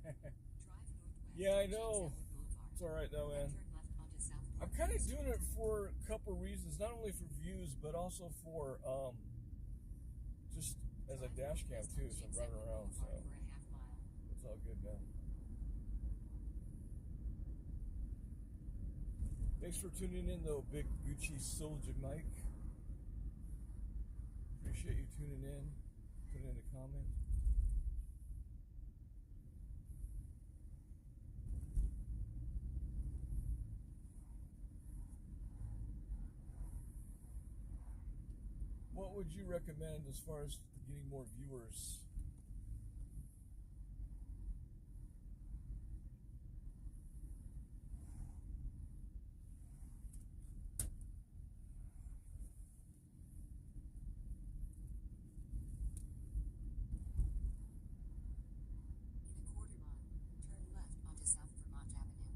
northwest Yeah, I on know. James Edward Boulevard. It's all right though, man. Turn left onto South I'm Grand kind of View doing it Street. for a couple of reasons, not only for views, but also for just as a Drive dash cam northwest too, on so I'm James running Edward around, Boulevard so for a half mile. it's all good now. Thanks for tuning in though, Big Gucci Soldier Mike. Appreciate you tuning in. Put in a comment. What would you recommend as far as getting more viewers? In a quarter mile, turn left onto South Vermont Avenue.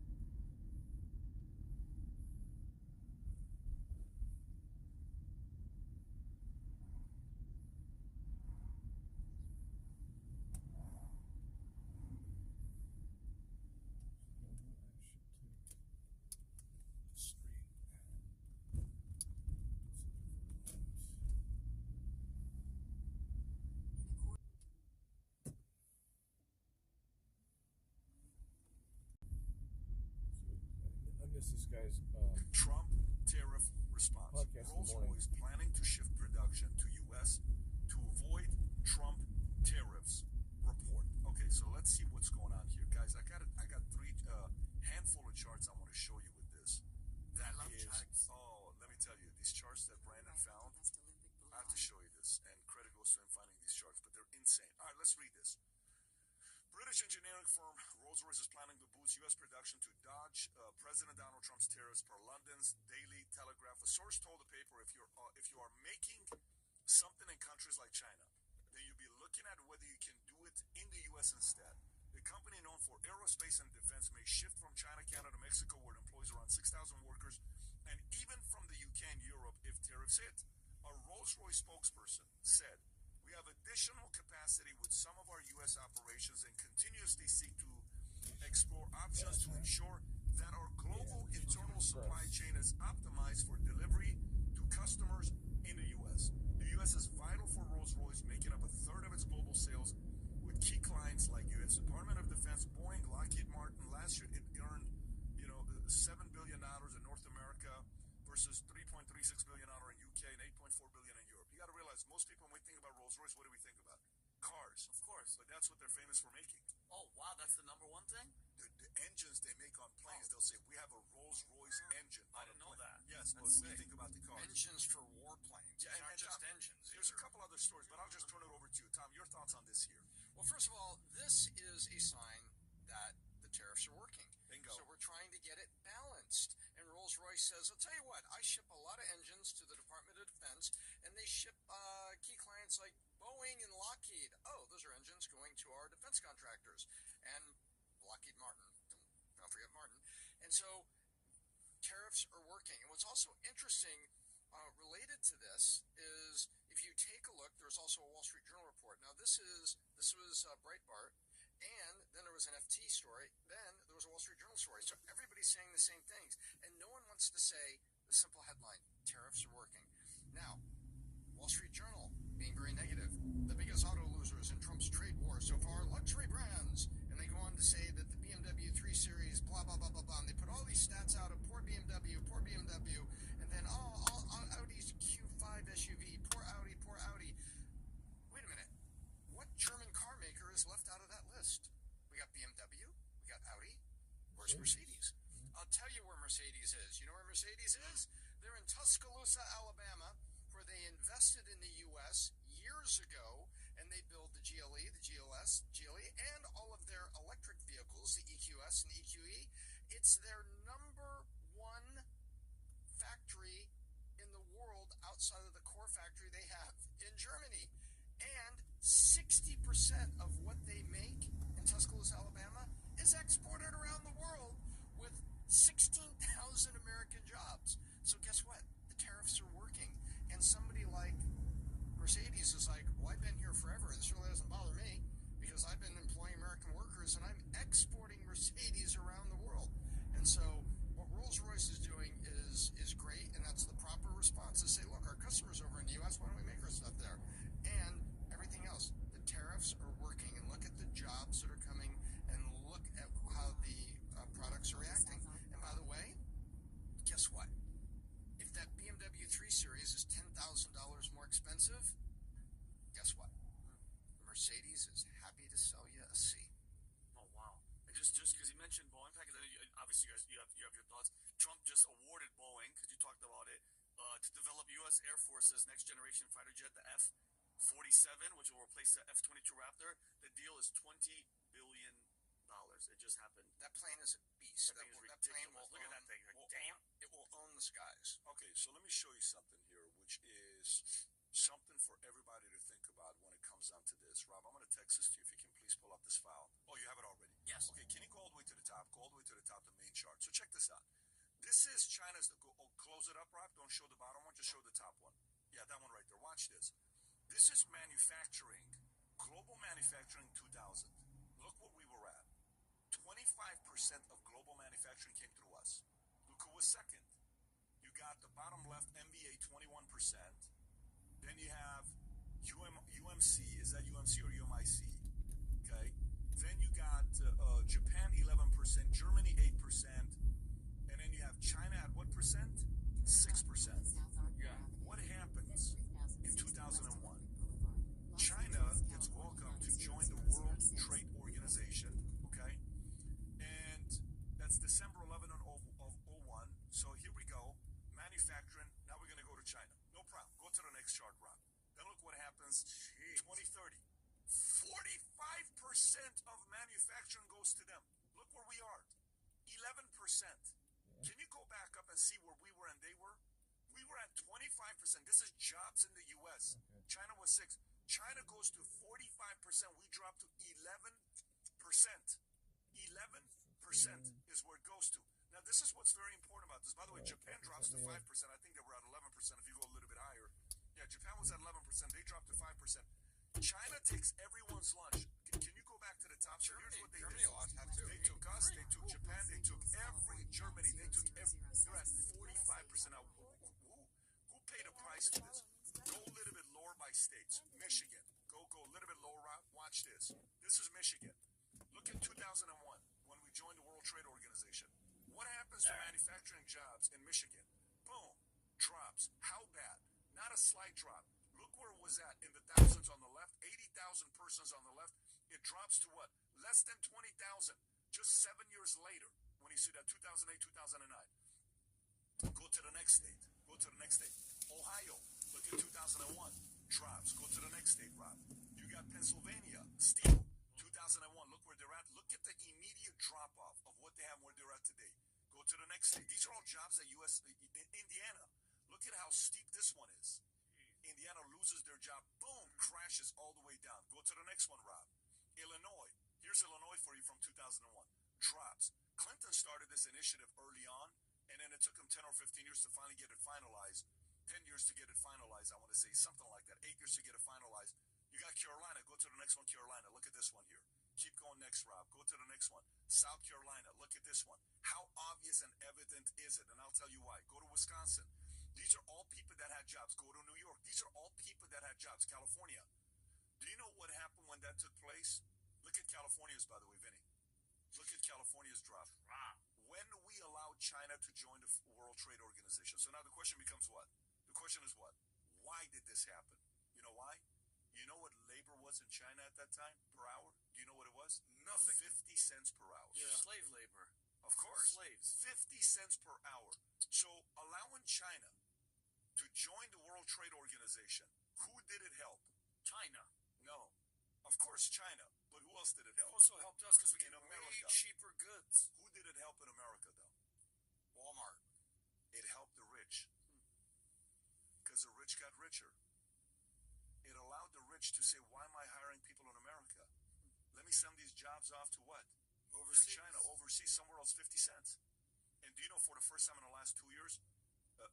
In a quarter I miss this guy's Trump tariff response. Podcast in the morning. Rolls-Royce planning to shift production to U.S. to avoid Trump tariffs. Report. Okay, so let's see what's going on here, guys. I got three handful of charts I want to show you with this. That I love is, charts. oh, let me tell you, these charts that Brandon found. West Olympic I have to Boulevard. show you this, and credit goes to him finding these charts, but they're insane. All right, let's read this. British engineering firm Rolls-Royce is planning to boost U.S. production to dodge President Donald Trump's tariffs, per London's Daily Telegraph. A source told the paper, if you are making something in countries like China, then you'll be looking at whether you can do it in the U.S. instead. The company, known for aerospace and defense, may shift from China, Canada, Mexico, where it employs around 6,000 workers, and even from the UK and Europe if tariffs hit. A Rolls-Royce spokesperson said, "We have additional capacity with some of our U.S. operations and continuously seek to explore options to ensure that our global internal supply chain is optimized for delivery to customers in the U.S. The U.S. is vital for Rolls-Royce, making up a third of its global sales, with key clients like U.S. Department of Defense, Boeing, Lockheed Martin. Last year, it earned, $7 billion in North America versus $3.36 billion in UK and $8.4 billion in Europe. You got to realize, most people, when we think about Rolls-Royce, what do we think about? Cars, Of course. but that's what they're famous for making. Oh, wow, that's the number one thing? The engines they make on planes, they'll say, we have a Rolls-Royce engine. I on a didn't know plane." that. Yes, but That's we sick. think about the cars. Engines for warplanes. Yeah, It's and not just Tom, engines. There's These a are- couple other stories, but I'll just turn it over to you. Tom, your thoughts on this here. Well, first of all, this is a sign that the tariffs are working. Bingo. So we're trying to get it balanced. And Rolls-Royce says, I'll tell you what, I ship a lot of engines to the Department of Defense, and they ship key clients like Boeing and Lockheed. Oh, those are engines going to our defense contractors. And Lockheed Martin. Don't forget Martin. And so tariffs are working. And what's also interesting related to this is, if you take a look, there's also a Wall Street Journal report. Now, this was Breitbart, and then there was an FT story, then there was a Wall Street Journal story. So everybody's saying the same things, and no one wants to say the simple headline, tariffs are working. Now, Wall Street Journal being very negative. The biggest auto losers in Trump's trade war so far, luxury brands. And they go on to say that the BMW 3 Series, blah, blah, blah, blah, blah. And they put all these stats out of poor BMW. And then, Audi's Q5 SUV, poor Audi. Wait a minute. What German car maker is left out of that list? We got BMW, we got Audi, where's Mercedes? I'll tell you where Mercedes is. You know where Mercedes is? They're in Tuscaloosa, Alabama, where they invested in the U.S. years ago, and they build the GLE, the GLS, GLE, and all of their electric vehicles, the EQS and EQE. It's their number one factory in the world outside of the core factory they have in Germany. And 60% of what they make in Tuscaloosa, Alabama, is exported around the world with 16,000 American jobs. So guess what? The tariffs are working. And somebody like Mercedes is like, well, I've been here forever. This really doesn't bother me because I've been employing American workers and I'm exporting Mercedes around the world. And so what Rolls-Royce is doing is great, and that's the proper response to say, look, our customers over in the U.S., why don't we make our stuff there? And everything else. The tariffs are working, and look at the jobs that are coming, and look at how the products are reacting. And by the way, guess what? If that BMW 3 Series is $10,000 more expensive, guess what? Mercedes is happy to sell you a C. Oh wow! And just because you mentioned Boeing, obviously you guys you have your thoughts. Trump just awarded Boeing, because you talked about it, to develop U.S. Air Force's next generation fighter jet, the F-47, which will replace the F-22 Raptor. The deal is $20 billion. It just happened. That plane is a beast. That thing is that plane ridiculous. will Look at that thing. Damn. It will own the skies. Okay, so let me show you something here, which is something for everybody to think about when it comes down to this. Rob, I'm going to text this to you. If you can please pull up this file. Oh, you have it already? Yes. Okay, can you go all the way to the top? Go all the way to the top, the main chart. So check this out. This is China's, close it up, Rob. Don't show the bottom one, just show the top one. Yeah, that one right there. Watch this. This is manufacturing, global manufacturing 2000. Look where we were at. 25% of global manufacturing came through us. Look who was second. You got the bottom left, NBA 21%. Then you have UMC. Is that UMC or UMIC? Okay. Then you got Japan 11%, Germany 8%, and then you have China at what percent? 6%. Yeah. What happens in 2001? China gets welcomed to join the World Trade Organization. Okay. And that's December 11 of 01. So here we go. Manufacturing. Now we're going to go to China. No problem. Go to the next chart, Rob. Then look what happens. 2030. 45% of manufacturing goes to them. Look where we are. 11%. Can you go back up and see where we were and they were? We were at 25%. This is jobs in the U.S. Okay. China was 6. China goes to 45%. We dropped to 11%. 11% is where it goes to. Now, this is what's very important about this. By the way, Japan drops to 5%. I think they were at 11% if you go a little bit higher. Yeah, Japan was at 11%. They dropped to 5%. China takes everyone's lunch. Can you go back to the top? So here's what they did. They took us, they took Japan, they took Germany, they took they're at 45%. Now, who paid a price for this? Go a little bit lower by states. Michigan. Go a little bit lower out. Watch this. This is Michigan. Look at 2001 when we joined the World Trade Organization. What happens to manufacturing jobs in Michigan? Boom. Drops. How bad? Not a slight drop. Look where it was at in the thousands on the left, 80,000 persons on the left. It drops to what? Less than 20,000. Just 7 years later, when you see that 2008, 2009. Go to the next state. Go to the next state. Ohio. Look at 2001. Drops. Go to the next state, Rob. You got Pennsylvania. Steel. 2001. Look where they're at. Look at the immediate drop-off of what they have and where they're at today. Go to the next state. These are all jobs at Indiana. Look at how steep this one is. Indiana loses their job. Boom. Crashes all the way down. Go to the next one, Rob. Illinois. Here's Illinois for you from 2001. Drops. Clinton started this initiative early on, and then it took him 10 or 15 years to finally get it finalized. 10 years to get it finalized, I want to say. Something like that. 8 years to get it finalized. You got Carolina. Go to the next one, Carolina. Look at this one here. Keep going next, Rob. Go to the next one. South Carolina. Look at this one. How obvious and evident is it? And I'll tell you why. Go to Wisconsin. These are all people that had jobs. Go to New York. These are all people that had jobs. California. Do you know what happened when that took place? Look at California's, by the way, Vinny. Look at California's drop. When we allowed China to join the World Trade Organization. So now the question becomes what? The question is what? Why did this happen? You know why? You know what labor was in China at that time per hour? Do you know what it was? Nothing. 50 cents per hour. Yeah. Slave labor. Of course. Slaves. 50 cents per hour. So allowing China to join the World Trade Organization, who did it help? China. No. Of course China. But who else did it It help? also helped us because we get way America. cheaper goods. Who did it help in America, though? Walmart. It helped the rich. Because the rich got richer. It allowed the rich to say, why am I hiring people in America? Let me send these jobs off to what? Overseas. To China, overseas, somewhere else, 50 cents. And do you know for the first time in the last 2 years, a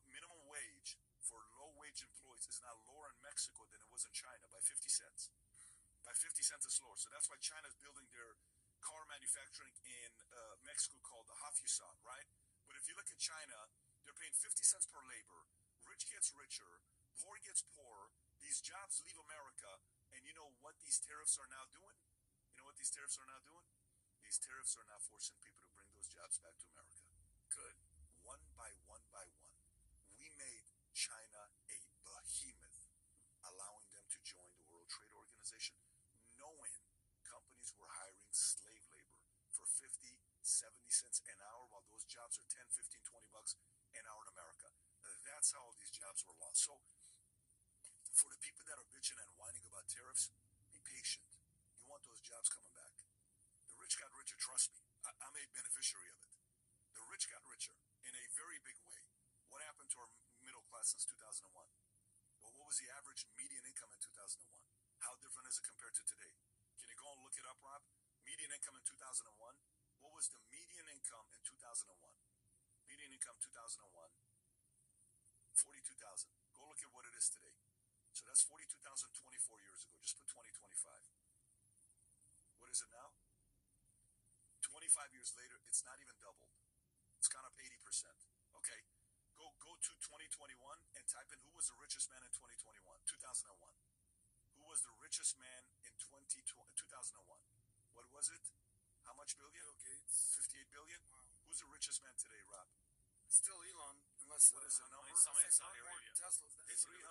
minimum wage for low-wage employees is now lower in Mexico than it was in China by 50 cents. By 50 cents it's lower. So that's why China's building their car manufacturing in Mexico called the Hafusan, right? But if you look at China, they're paying 50 cents per labor. Rich gets richer, poor gets poorer. These jobs leave America, and you know what these tariffs are now doing? You know what these tariffs are now doing? These tariffs are now forcing people to bring those jobs back to America. Good. One by one by one, we made China a behemoth, allowing them to join the World Trade Organization, knowing companies were hiring slave labor for 50, 70 cents an hour, while those jobs are 10, 15, 20 bucks an hour in America. That's how all these jobs were lost. So for the people that are bitching and whining about tariffs, be patient. You want those jobs coming back. The rich got richer, trust me. I'm a beneficiary of it. The rich got richer in a very big way. What happened to our middle class since 2001? Well, what was the average median income in 2001? How different is it compared to today? Can you go and look it up, Rob? Median income in 2001? What was the median income in 2001? Median income 2001, 42,000. Go look at what it is today. So that's 42,000 24 years ago. Just put 2025. What is it now? 25 years later, it's not even doubled. It's gone up 80%. Okay, go to 2021 and type in who was the richest man in 2021, 2001. Who was the richest man in 2001? What was it? How much billion? Bill Gates. 58 billion? Wow. Who's the richest man today, Rob? Still Elon, unless What is the number? Somebody in Saudi Arabia. Tesla's that. It's 350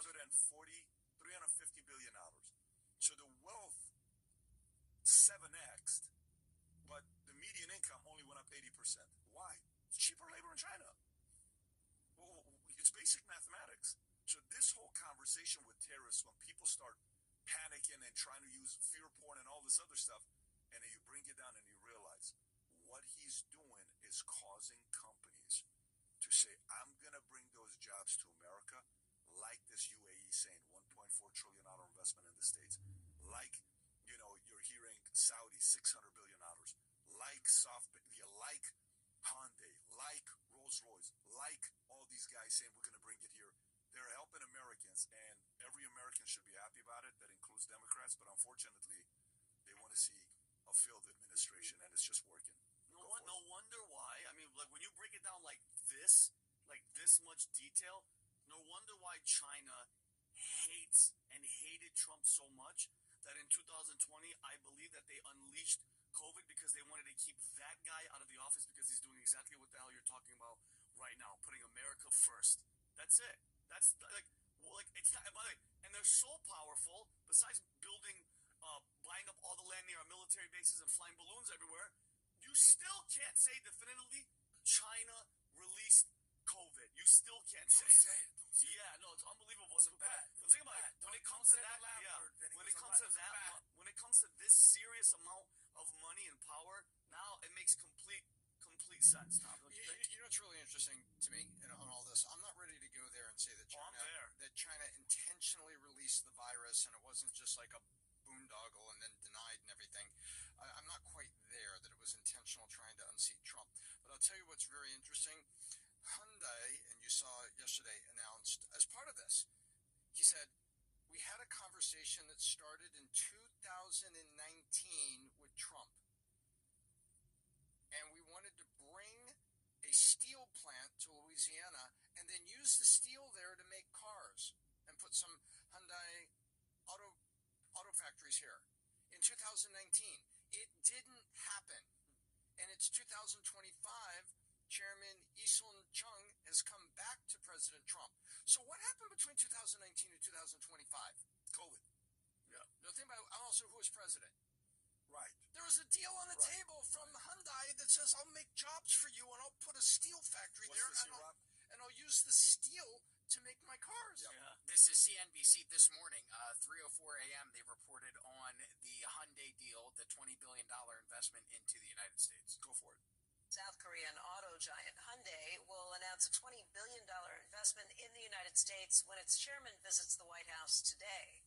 billion dollars. So the wealth 7x'd, but the median income only went up 80%. Why? It's cheaper labor in China. Well, it's basic mathematics. So this whole conversation with terrorists, when people start panicking and trying to use fear porn and all this other stuff, and then you bring it down and you realize what he's doing is causing companies to say, I'm going to bring those jobs to America, like this UAE saying $1.4 trillion investment in the States, like, you know, you're hearing Saudi $600 billion, like like Hyundai, like Rolls-Royce, like all these guys saying we're going to bring it here. They're helping Americans, and every American should be happy about it. That includes Democrats, but unfortunately, they want to see a failed administration, and it's just working. No wonder why. I mean, like when you break it down like this much detail, no wonder why China hates and hated Trump so much that in 2020, I believe that they unleashed COVID because they wanted to keep that guy out of the office because he's doing exactly what the hell you're talking about right now, putting America first. That's it. That's like it's not. By the way, and they're so powerful. Besides building, buying up all the land near our military bases and flying balloons everywhere, you still can't say definitively China released COVID. You still can't say it. Yeah, no, it's unbelievable. It's bad. But think about it. When it comes to that, when it comes to this serious amount of money and power, now it makes complete sense, Tom. You know what's really interesting to me on all this? I'm not ready to go there and say that China intentionally released the virus and it wasn't just like a boondoggle and then denied and everything. I'm not quite there that it was intentional trying to unseat Trump. But I'll tell you what's very interesting. Hyundai, and you saw it yesterday, announced as part of this, he said, we had a conversation that started in 2019 with Trump. And we wanted to bring a steel plant to Louisiana and then use the steel there to make cars and put some Hyundai auto factories here. In 2019, it didn't happen. And it's 2025. Chairman Yi-Sun Chung has come back to President Trump. So what happened between 2019 and 2025? COVID. Yeah. No, think about also who was president. Right. There was a deal on the table from Hyundai that says, I'll make jobs for you and I'll put a steel factory there and I'll use the steel to make my cars. Yeah. This is CNBC this morning, 3:04 a.m. They reported on the Hyundai deal, the $20 billion investment into the United States. Go for it. South Korean auto giant Hyundai will announce a $20 billion investment in the United States when its chairman visits the White House today.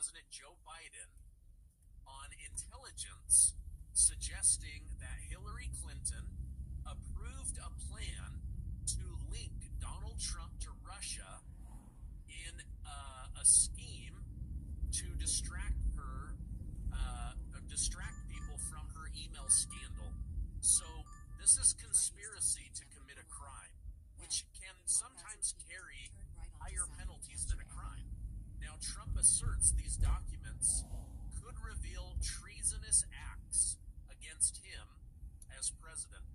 President Joe Biden on intelligence suggesting that Hillary Clinton approved a plan to link Donald Trump to Russia in a scheme to distract people from her email scandal. So this is conspiracy to commit a crime, which can sometimes carry higher penalties than a crime. Now, Trump asserts these documents could reveal treasonous acts against him as president.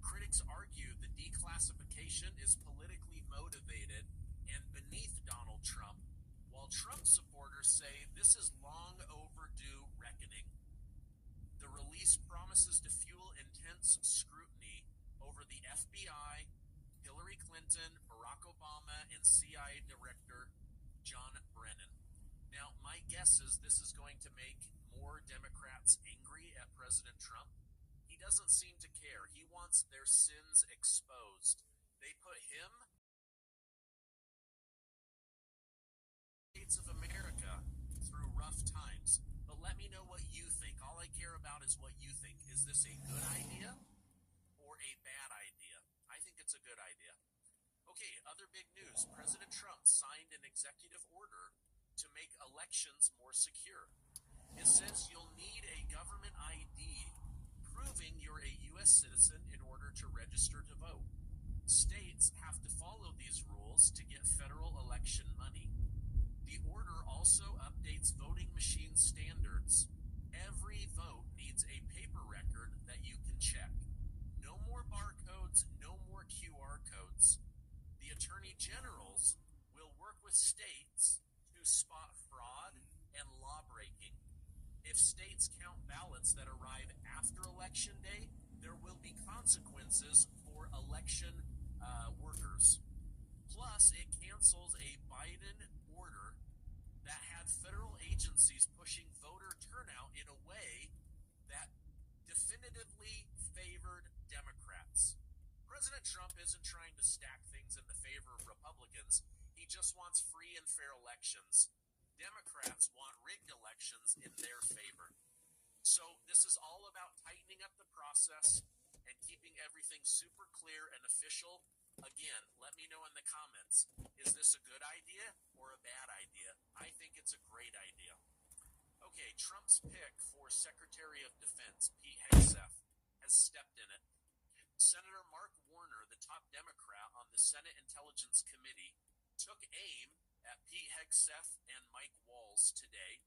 Critics argue the declassification is politically motivated and beneath Donald Trump, while Trump supporters say this is long overdue reckoning. The release promises to fuel intense scrutiny over the FBI, Hillary Clinton, Barack Obama, and CIA Director John Brennan. Now, my guess is this is going to make more Democrats angry at President Trump. He doesn't seem to care. He wants their sins exposed. They put him, States of America, through rough times. But let me know what you think. All I care about is what you think. Is this a good idea or a bad idea? I think it's a good idea. Okay, other big news. President Trump signed an executive order to make elections more secure. It says you'll need a government ID proving you're a U.S. citizen in order to register to vote. States have to follow these rules to get federal election money. The order also updates voting machine standards. Every vote needs a paper record that you can check. No more barcodes, no more QR codes. The attorney generals will work with states to spot fraud and law breaking. If states count ballots that arrive after Election Day, there will be consequences for election workers. Plus, it cancels a Biden order that had federal agencies pushing voter turnout in a way that definitively favored Democrats. President Trump isn't trying to stack things in the favor of Republicans. He just wants free and fair elections. Democrats want rigged elections in their favor. So this is all about tightening up the process and keeping everything super clear and official. Again, let me know in the comments, is this a good idea or a bad idea? I think it's a great idea. Okay, Trump's pick for Secretary of Defense, Pete Hegseth, has stepped in it. Senator Mark Warner, the top Democrat on the Senate Intelligence Committee, took aim at Pete Hegseth and Mike Walls today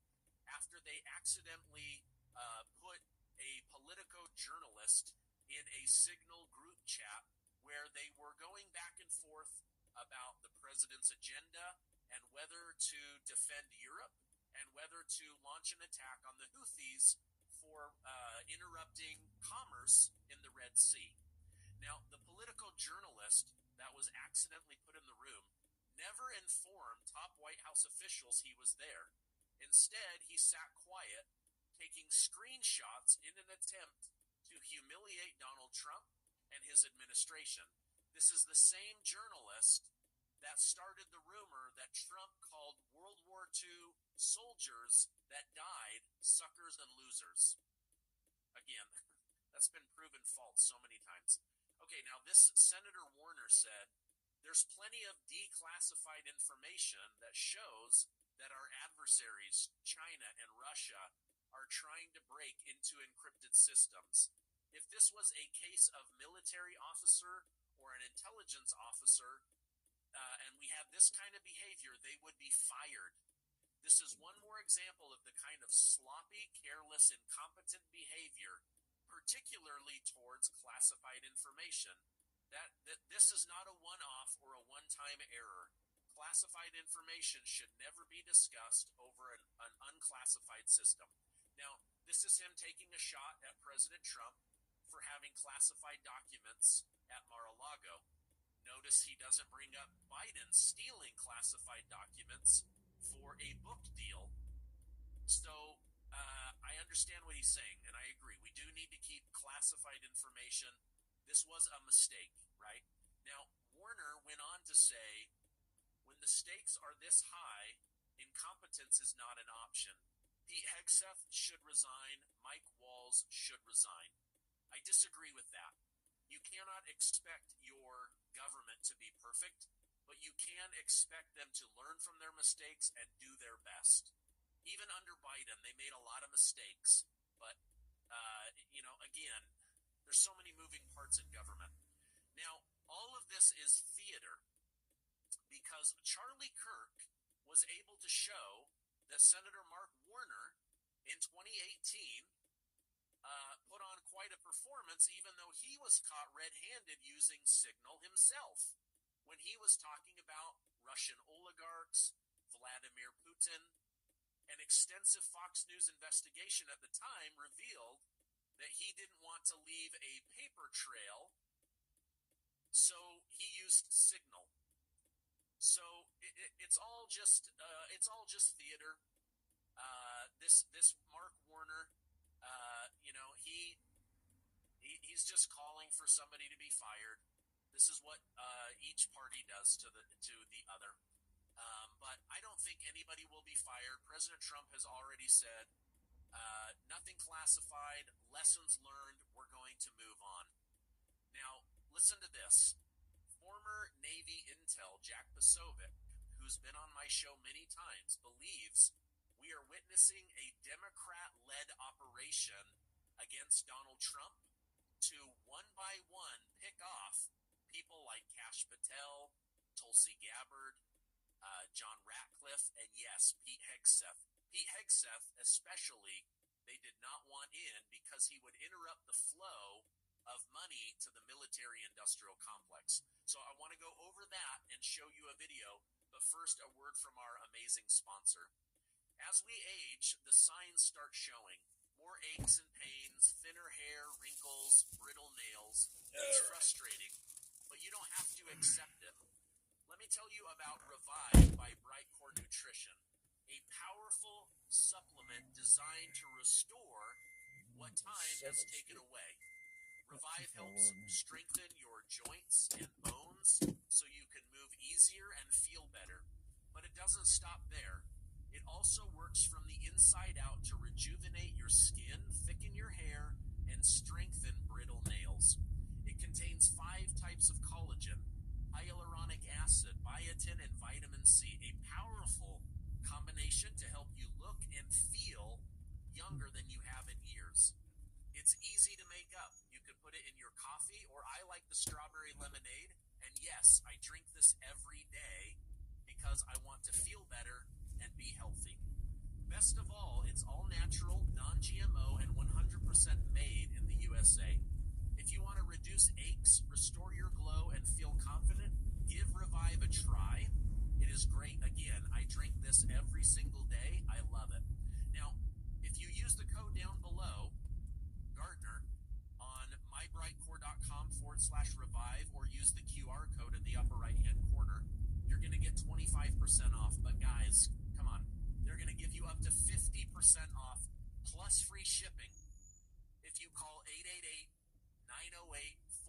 after they accidentally put a Politico journalist in a Signal group chat where they were going back and forth about the president's agenda and whether to defend Europe and whether to launch an attack on the Houthis for interrupting commerce in the Red Sea. Now, the Politico journalist that was accidentally put in the room never informed top White House officials he was there. Instead, he sat quiet, taking screenshots in an attempt to humiliate Donald Trump and his administration. This is the same journalist that started the rumor that Trump called World War II soldiers that died suckers and losers. Again, that's been proven false so many times. Okay, now this Senator Warner said, there's plenty of declassified information that shows that our adversaries, China and Russia, are trying to break into encrypted systems. If this was a case of military officer or an intelligence officer, and we had this kind of behavior, they would be fired. This is one more example of the kind of sloppy, careless, incompetent behavior, particularly towards classified information. That this is not a one-off or a one-time error. Classified information should never be discussed over an unclassified system. Now, this is him taking a shot at President Trump for having classified documents at Mar-a-Lago. Notice he doesn't bring up Biden stealing classified documents for a book deal. So I understand what he's saying, and I agree. We do need to keep classified information. This was a mistake, right? Now, Warner went on to say, when the stakes are this high, incompetence is not an option. Pete Hegseth should resign. Mike Walls should resign. I disagree with that. You cannot expect your government to be perfect, but you can expect them to learn from their mistakes and do their best. Even under Biden, they made a lot of mistakes, but, again, there's so many moving parts in government. Now, all of this is theater because Charlie Kirk was able to show that Senator Mark Warner in 2018 put on quite a performance, even though he was caught red-handed using Signal himself when he was talking about Russian oligarchs, Vladimir Putin. An extensive Fox News investigation at the time revealed that he didn't want to leave a paper trail, so he used Signal. So it's all just theater. This Mark Warner, he's just calling for somebody to be fired. This is what each party does to the other. But I don't think anybody will be fired. President Trump has already said nothing classified, lessons learned. We're going to move on. Now, listen to this. Former Navy Intel Jack Posobiec, who's been on my show many times, believes we are witnessing a Democrat-led operation against Donald Trump to one by one pick off people like Kash Patel, Tulsi Gabbard, John Ratcliffe, and yes, Pete Hegseth. Pete Hegseth especially, they did not want in because he would interrupt the flow of money to the military-industrial complex. So I want to go over that and show you a video, but first a word from our amazing sponsor. As we age, the signs start showing. More aches and pains, thinner hair, wrinkles, brittle nails. It's frustrating, but you don't have to accept it. Let me tell you about Revive by Brightcore Nutrition, a powerful supplement designed to restore what time has taken away. Revive helps strengthen your joints and bones so you can move easier and feel better. But it doesn't stop there. It also works from the inside out to rejuvenate your skin, thicken your hair, and strengthen brittle nails. It contains 5 types of collagen, hyaluronic acid, biotin, and vitamin C, a powerful combination to help you look and feel younger than you have in years. It's easy to make up. You could put it in your coffee, or I like the strawberry lemonade, and yes, I drink this every day because I want to feel better and be healthy. Best of all, it's all natural, non-GMO, and 100% made in the USA. If you want to reduce aches, restore your glow, and feel confident, give Revive a try. It is great. Again, I drink this every single day. I love it. Now, if you use the code down below, Gardner, on mybrightcore.com/revive, or use the QR code in the upper right-hand corner, you're going to get 25% off. But guys, come on. They're going to give you up to 50% off plus free shipping if you call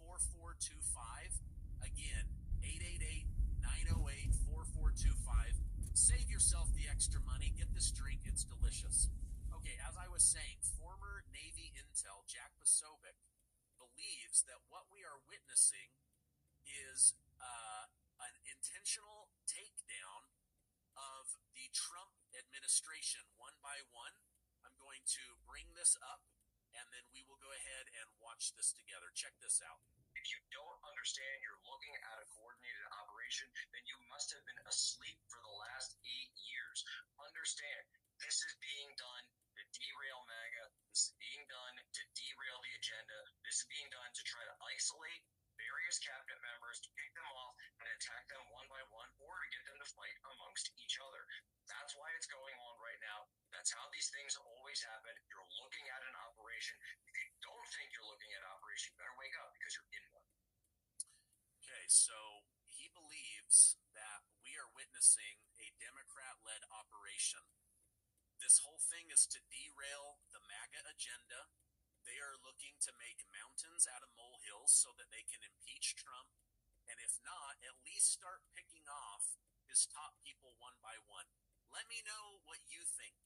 888-908-4425. Again, 888-908-4425. Save yourself the extra money. Get this drink. It's delicious. Okay, as I was saying, former Navy Intel Jack Posobiec believes that what we are witnessing is an intentional takedown of the Trump administration one by one. I'm going to bring this up, and then we will go ahead and watch this together. Check this out. If you don't understand you're looking at a coordinated operation, then you must have been asleep for the last 8 years. Understand, this is being done to derail MAGA. This is being done to derail the agenda. This is being done to try to isolate various cabinet members, to pick them off and attack them one by one, or to get them to fight amongst each other. That's why it's going on right now. That's how these things always happen. You're looking at an operation. If you don't think you're looking at an operation, you better wake up because you're in one. Okay, so he believes that we are witnessing a Democrat-led operation. This whole thing is to derail the MAGA agenda. They are looking to make mountains out of molehills so that they can impeach Trump, and if not, at least start picking off his his top people one by one. Let me know what you think.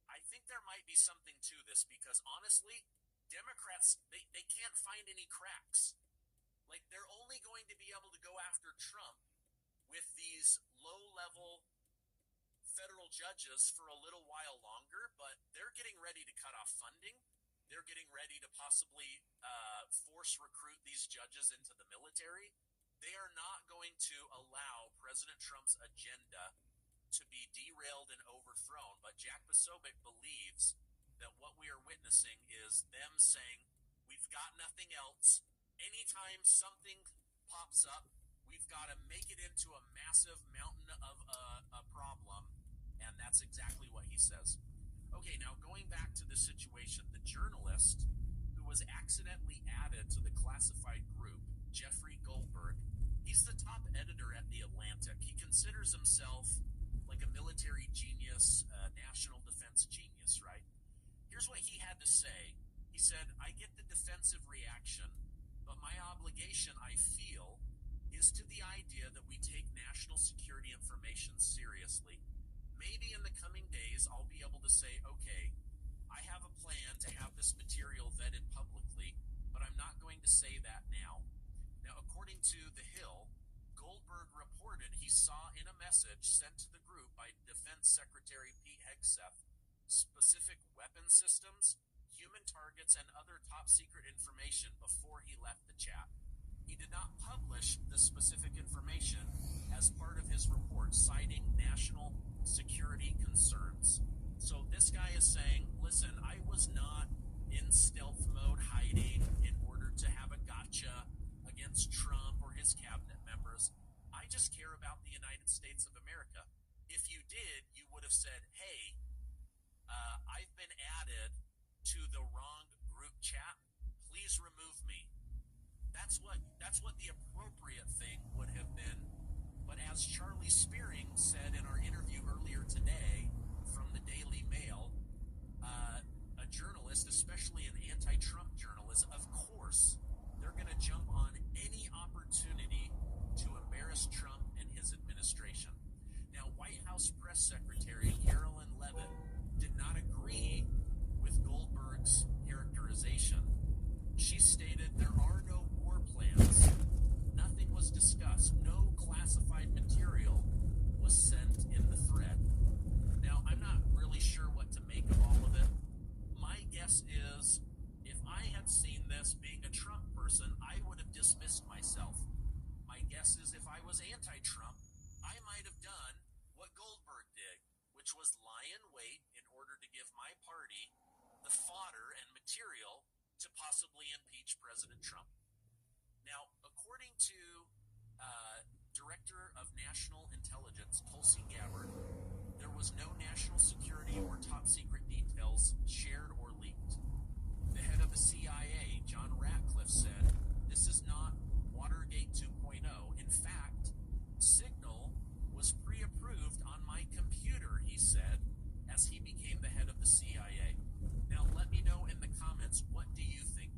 I think there might be something to this because honestly, Democrats, they can't find any cracks. Like, they're only going to be able to go after Trump with these low-level federal judges for a little while longer, but they're getting ready to cut off funding. They're getting ready to possibly force recruit these judges into the military. They are not going to allow President Trump's agenda to be derailed and overthrown. But Jack Posobiec believes that what we are witnessing is them saying, we've got nothing else. Anytime something pops up, we've got to make it into a massive mountain of a problem. And that's exactly what he says. Okay, now going back to the situation, the journalist who was accidentally added to the classified group, Jeffrey Goldberg, he's the top editor at The Atlantic. He considers himself like a military genius, national defense genius, right? Here's what he had to say. He said, I get the defensive reaction, but my obligation, I feel, is to the idea that we take national security information seriously. Maybe in the coming days, I'll be able to say, okay, I have a plan to have this material vetted publicly, but I'm not going to say that now. Now, according to The Hill, Goldberg reported he saw in a message sent to the group by Defense Secretary Pete Hegseth specific weapon systems, human targets, and other top-secret information before he left the chat. He did not publish the specific information as part of his report, citing national security concerns. So this guy is saying, listen, I was not in stealth mode hiding in order to have a gotcha against Trump or his cabinet members. I just care about the United States of America. If you did, you would have said, hey, I've been added to the wrong group chat. Please remove me. That's what the appropriate thing would have been. But as Charlie Spearing said in our interview earlier today from the Daily Mail, a journalist, especially an anti-Trump journalist, of course, they're going to jump on any opportunity to embarrass Trump and his administration. Now, White House Press Secretary Carolyn Leavitt did not agree with Goldberg's characterization. She stated there are no war plans. Nothing was discussed. No classified material was sent in the thread. Now, I'm not really sure what to make of all of it. My guess is if I had seen this, being a Trump person, I would have dismissed myself. My guess is if I was anti-Trump, I might have done what Goldberg did, which was lie in wait in order to give my party the fodder and material to possibly impeach President Trump. Now, according to Director of National Intelligence, Tulsi Gabbard, there was no national security or top secret details shared or leaked. The head of the CIA, John Ratcliffe, said, this is not Watergate 2.0. In fact, Signal was pre-approved on my computer, he said, as he became the head of the CIA. Now, let me know in the comments, what do you think?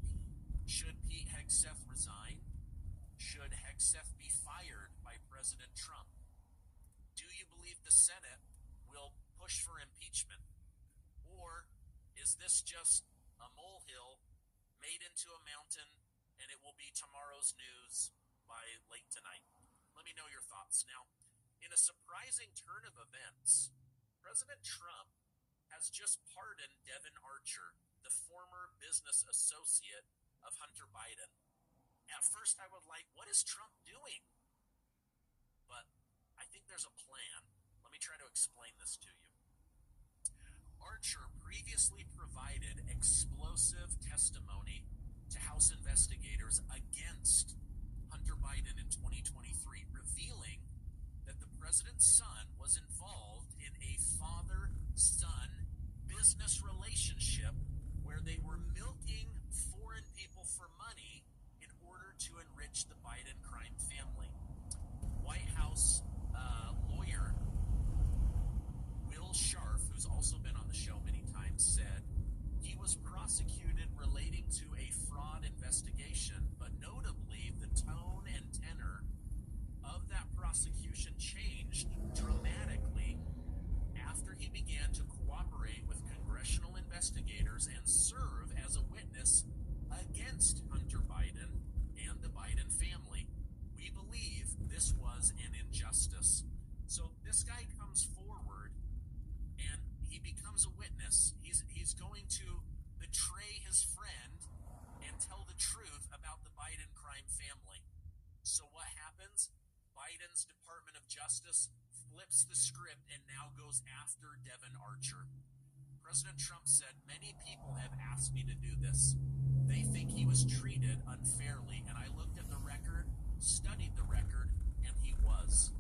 Should Pete Hegseth resign? Should Hegseth be fired by President Trump? Do you believe the Senate will push for impeachment? Or is this just a molehill made into a mountain and it will be tomorrow's news by late tonight? Let me know your thoughts. Now, in a surprising turn of events, President Trump has just pardoned Devin Archer, the former business associate of Hunter Biden. At first, I was like, what is Trump doing? But I think there's a plan. Let me try to explain this to you. Archer previously provided explosive testimony to House investigators against Hunter Biden in 2023, revealing that the president's son was involved in a father-son business relationship where they were milking foreign people for money in order to enrich the Biden crime family. White House lawyer Will Scharf, who's also been on the show many times, said he was prosecuted relating to a fraud investigation, but notably the tone and tenor of that prosecution changed menace. He's going to betray his friend and tell the truth about the Biden crime family. So what happens? Biden's Department of Justice flips the script and now goes after Devin Archer. President Trump said, many people have asked me to do this. They think he was treated unfairly, and I looked at the record, studied the record, and he was.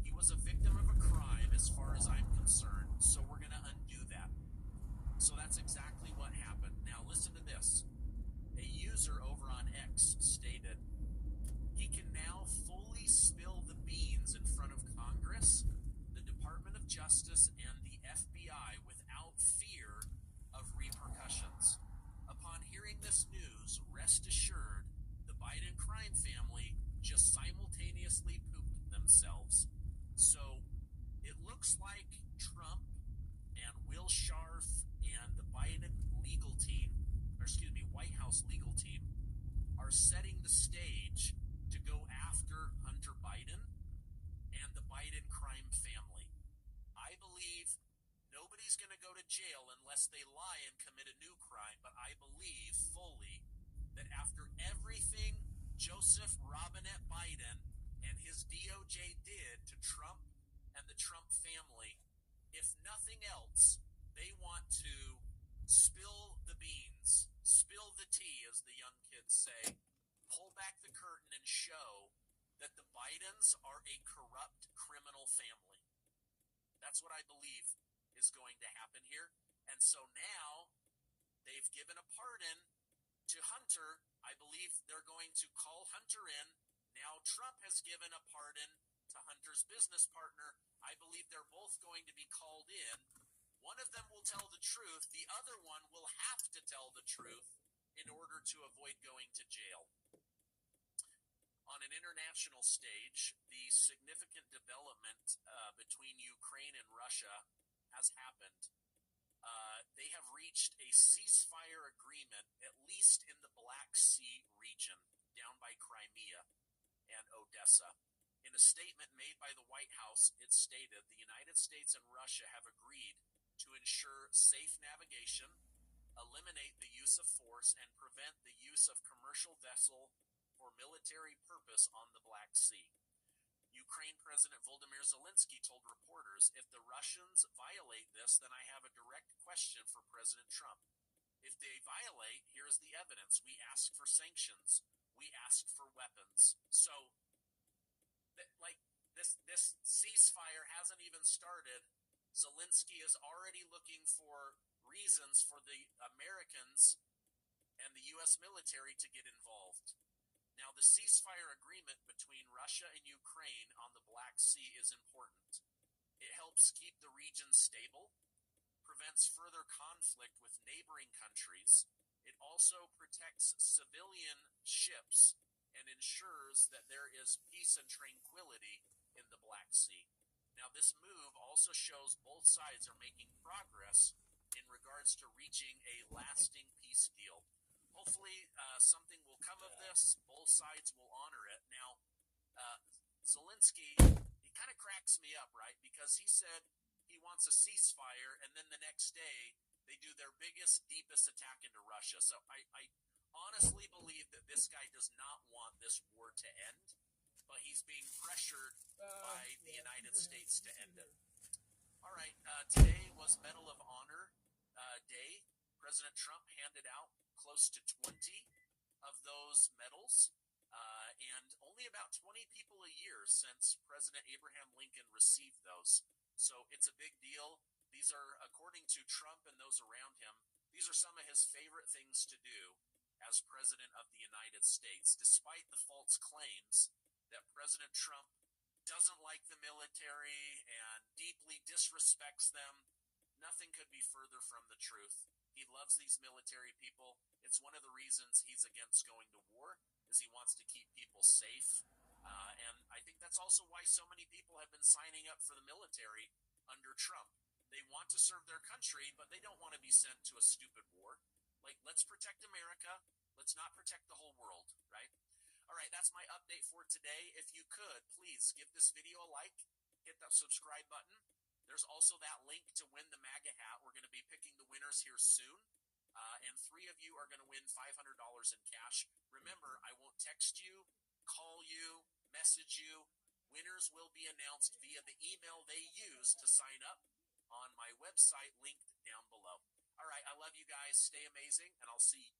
He was a victim of a crime as far as I'm concerned, so we're going to undo that. So that's exactly what happened. Now listen to this. A user over on X stated, he can now fully spill the beans in front of Congress, the Department of Justice, and the FBI without fear of repercussions. Upon hearing this news, rest assured, the Biden crime family just simultaneously pooped themselves. So it looks like Trump and Will Scharf and the Biden legal team, White House legal team, are setting the stage to go after Hunter Biden and the Biden crime family. I believe nobody's going to go to jail unless they lie and commit a new crime, but I believe fully that after everything Joseph Robinette Biden and his DOJ did to Trump and the Trump family, if nothing else, they want to spill the beans, spill the tea, as the young kids say, pull back the curtain and show that the Bidens are a corrupt criminal family. That's what I believe is going to happen here. And so now they've given a pardon to Hunter. I believe they're going to call Hunter in. Now Trump has given a pardon to Hunter's business partner. I believe they're both going to be called in. One of them will tell the truth. The other one will have to tell the truth in order to avoid going to jail. On an international stage, the significant development between Ukraine and Russia has happened. They have reached a ceasefire agreement, at least in the Black Sea region, down by Crimea and Odessa. In a statement made by the White House, it stated the United States and Russia have agreed to ensure safe navigation, eliminate the use of force, and prevent the use of commercial vessel for military purpose on the Black Sea. Ukraine President Volodymyr Zelensky told reporters, if the Russians violate this, then I have a direct question for President Trump. If they violate, here's the evidence. We ask for sanctions. We ask for weapons. So, this ceasefire hasn't even started. Zelensky is already looking for reasons for the Americans and the U.S. military to get involved. Now, the ceasefire agreement between Russia and Ukraine on the Black Sea is important. It helps keep the region stable, prevents further conflict with neighboring countries. It also protects civilian ships and ensures that there is peace and tranquility in the Black Sea. Now, this move also shows both sides are making progress in regards to reaching a lasting peace deal. Hopefully, something will come of this. Both sides will honor it. Now, Zelensky, he kind of cracks me up, right? Because he said he wants a ceasefire, and then the next day, they do their biggest, deepest attack into Russia. So I honestly believe that this guy does not want this war to end, but he's being pressured by the United States to end it. All right, today was Medal of Honor Day. President Trump handed out close to 20 of those medals, and only about 20 people a year since President Abraham Lincoln received those. So it's a big deal. These are, according to Trump and those around him, these are some of his favorite things to do as President of the United States, despite the false claims that President Trump doesn't like the military and deeply disrespects them. Nothing could be further from the truth. He loves these military people. It's one of the reasons he's against going to war, is he wants to keep people safe. And I think that's also why so many people have been signing up for the military under Trump. They want to serve their country, but they don't want to be sent to a stupid war. Like, let's protect America. Let's not protect the whole world, right? All right, that's my update for today. If you could, please give this video a like, hit that subscribe button. There's also that link to win the MAGA hat. We're going to be picking the winners here soon. And 3 of you are going to win $500 in cash. Remember, I won't text you, call you, message you. Winners will be announced via the email they use to sign up on my website linked down below. All right, I love you guys. Stay amazing, and I'll see you.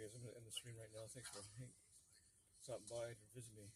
guys. I'm going to end the stream right now. Thanks for stopping by and visiting me.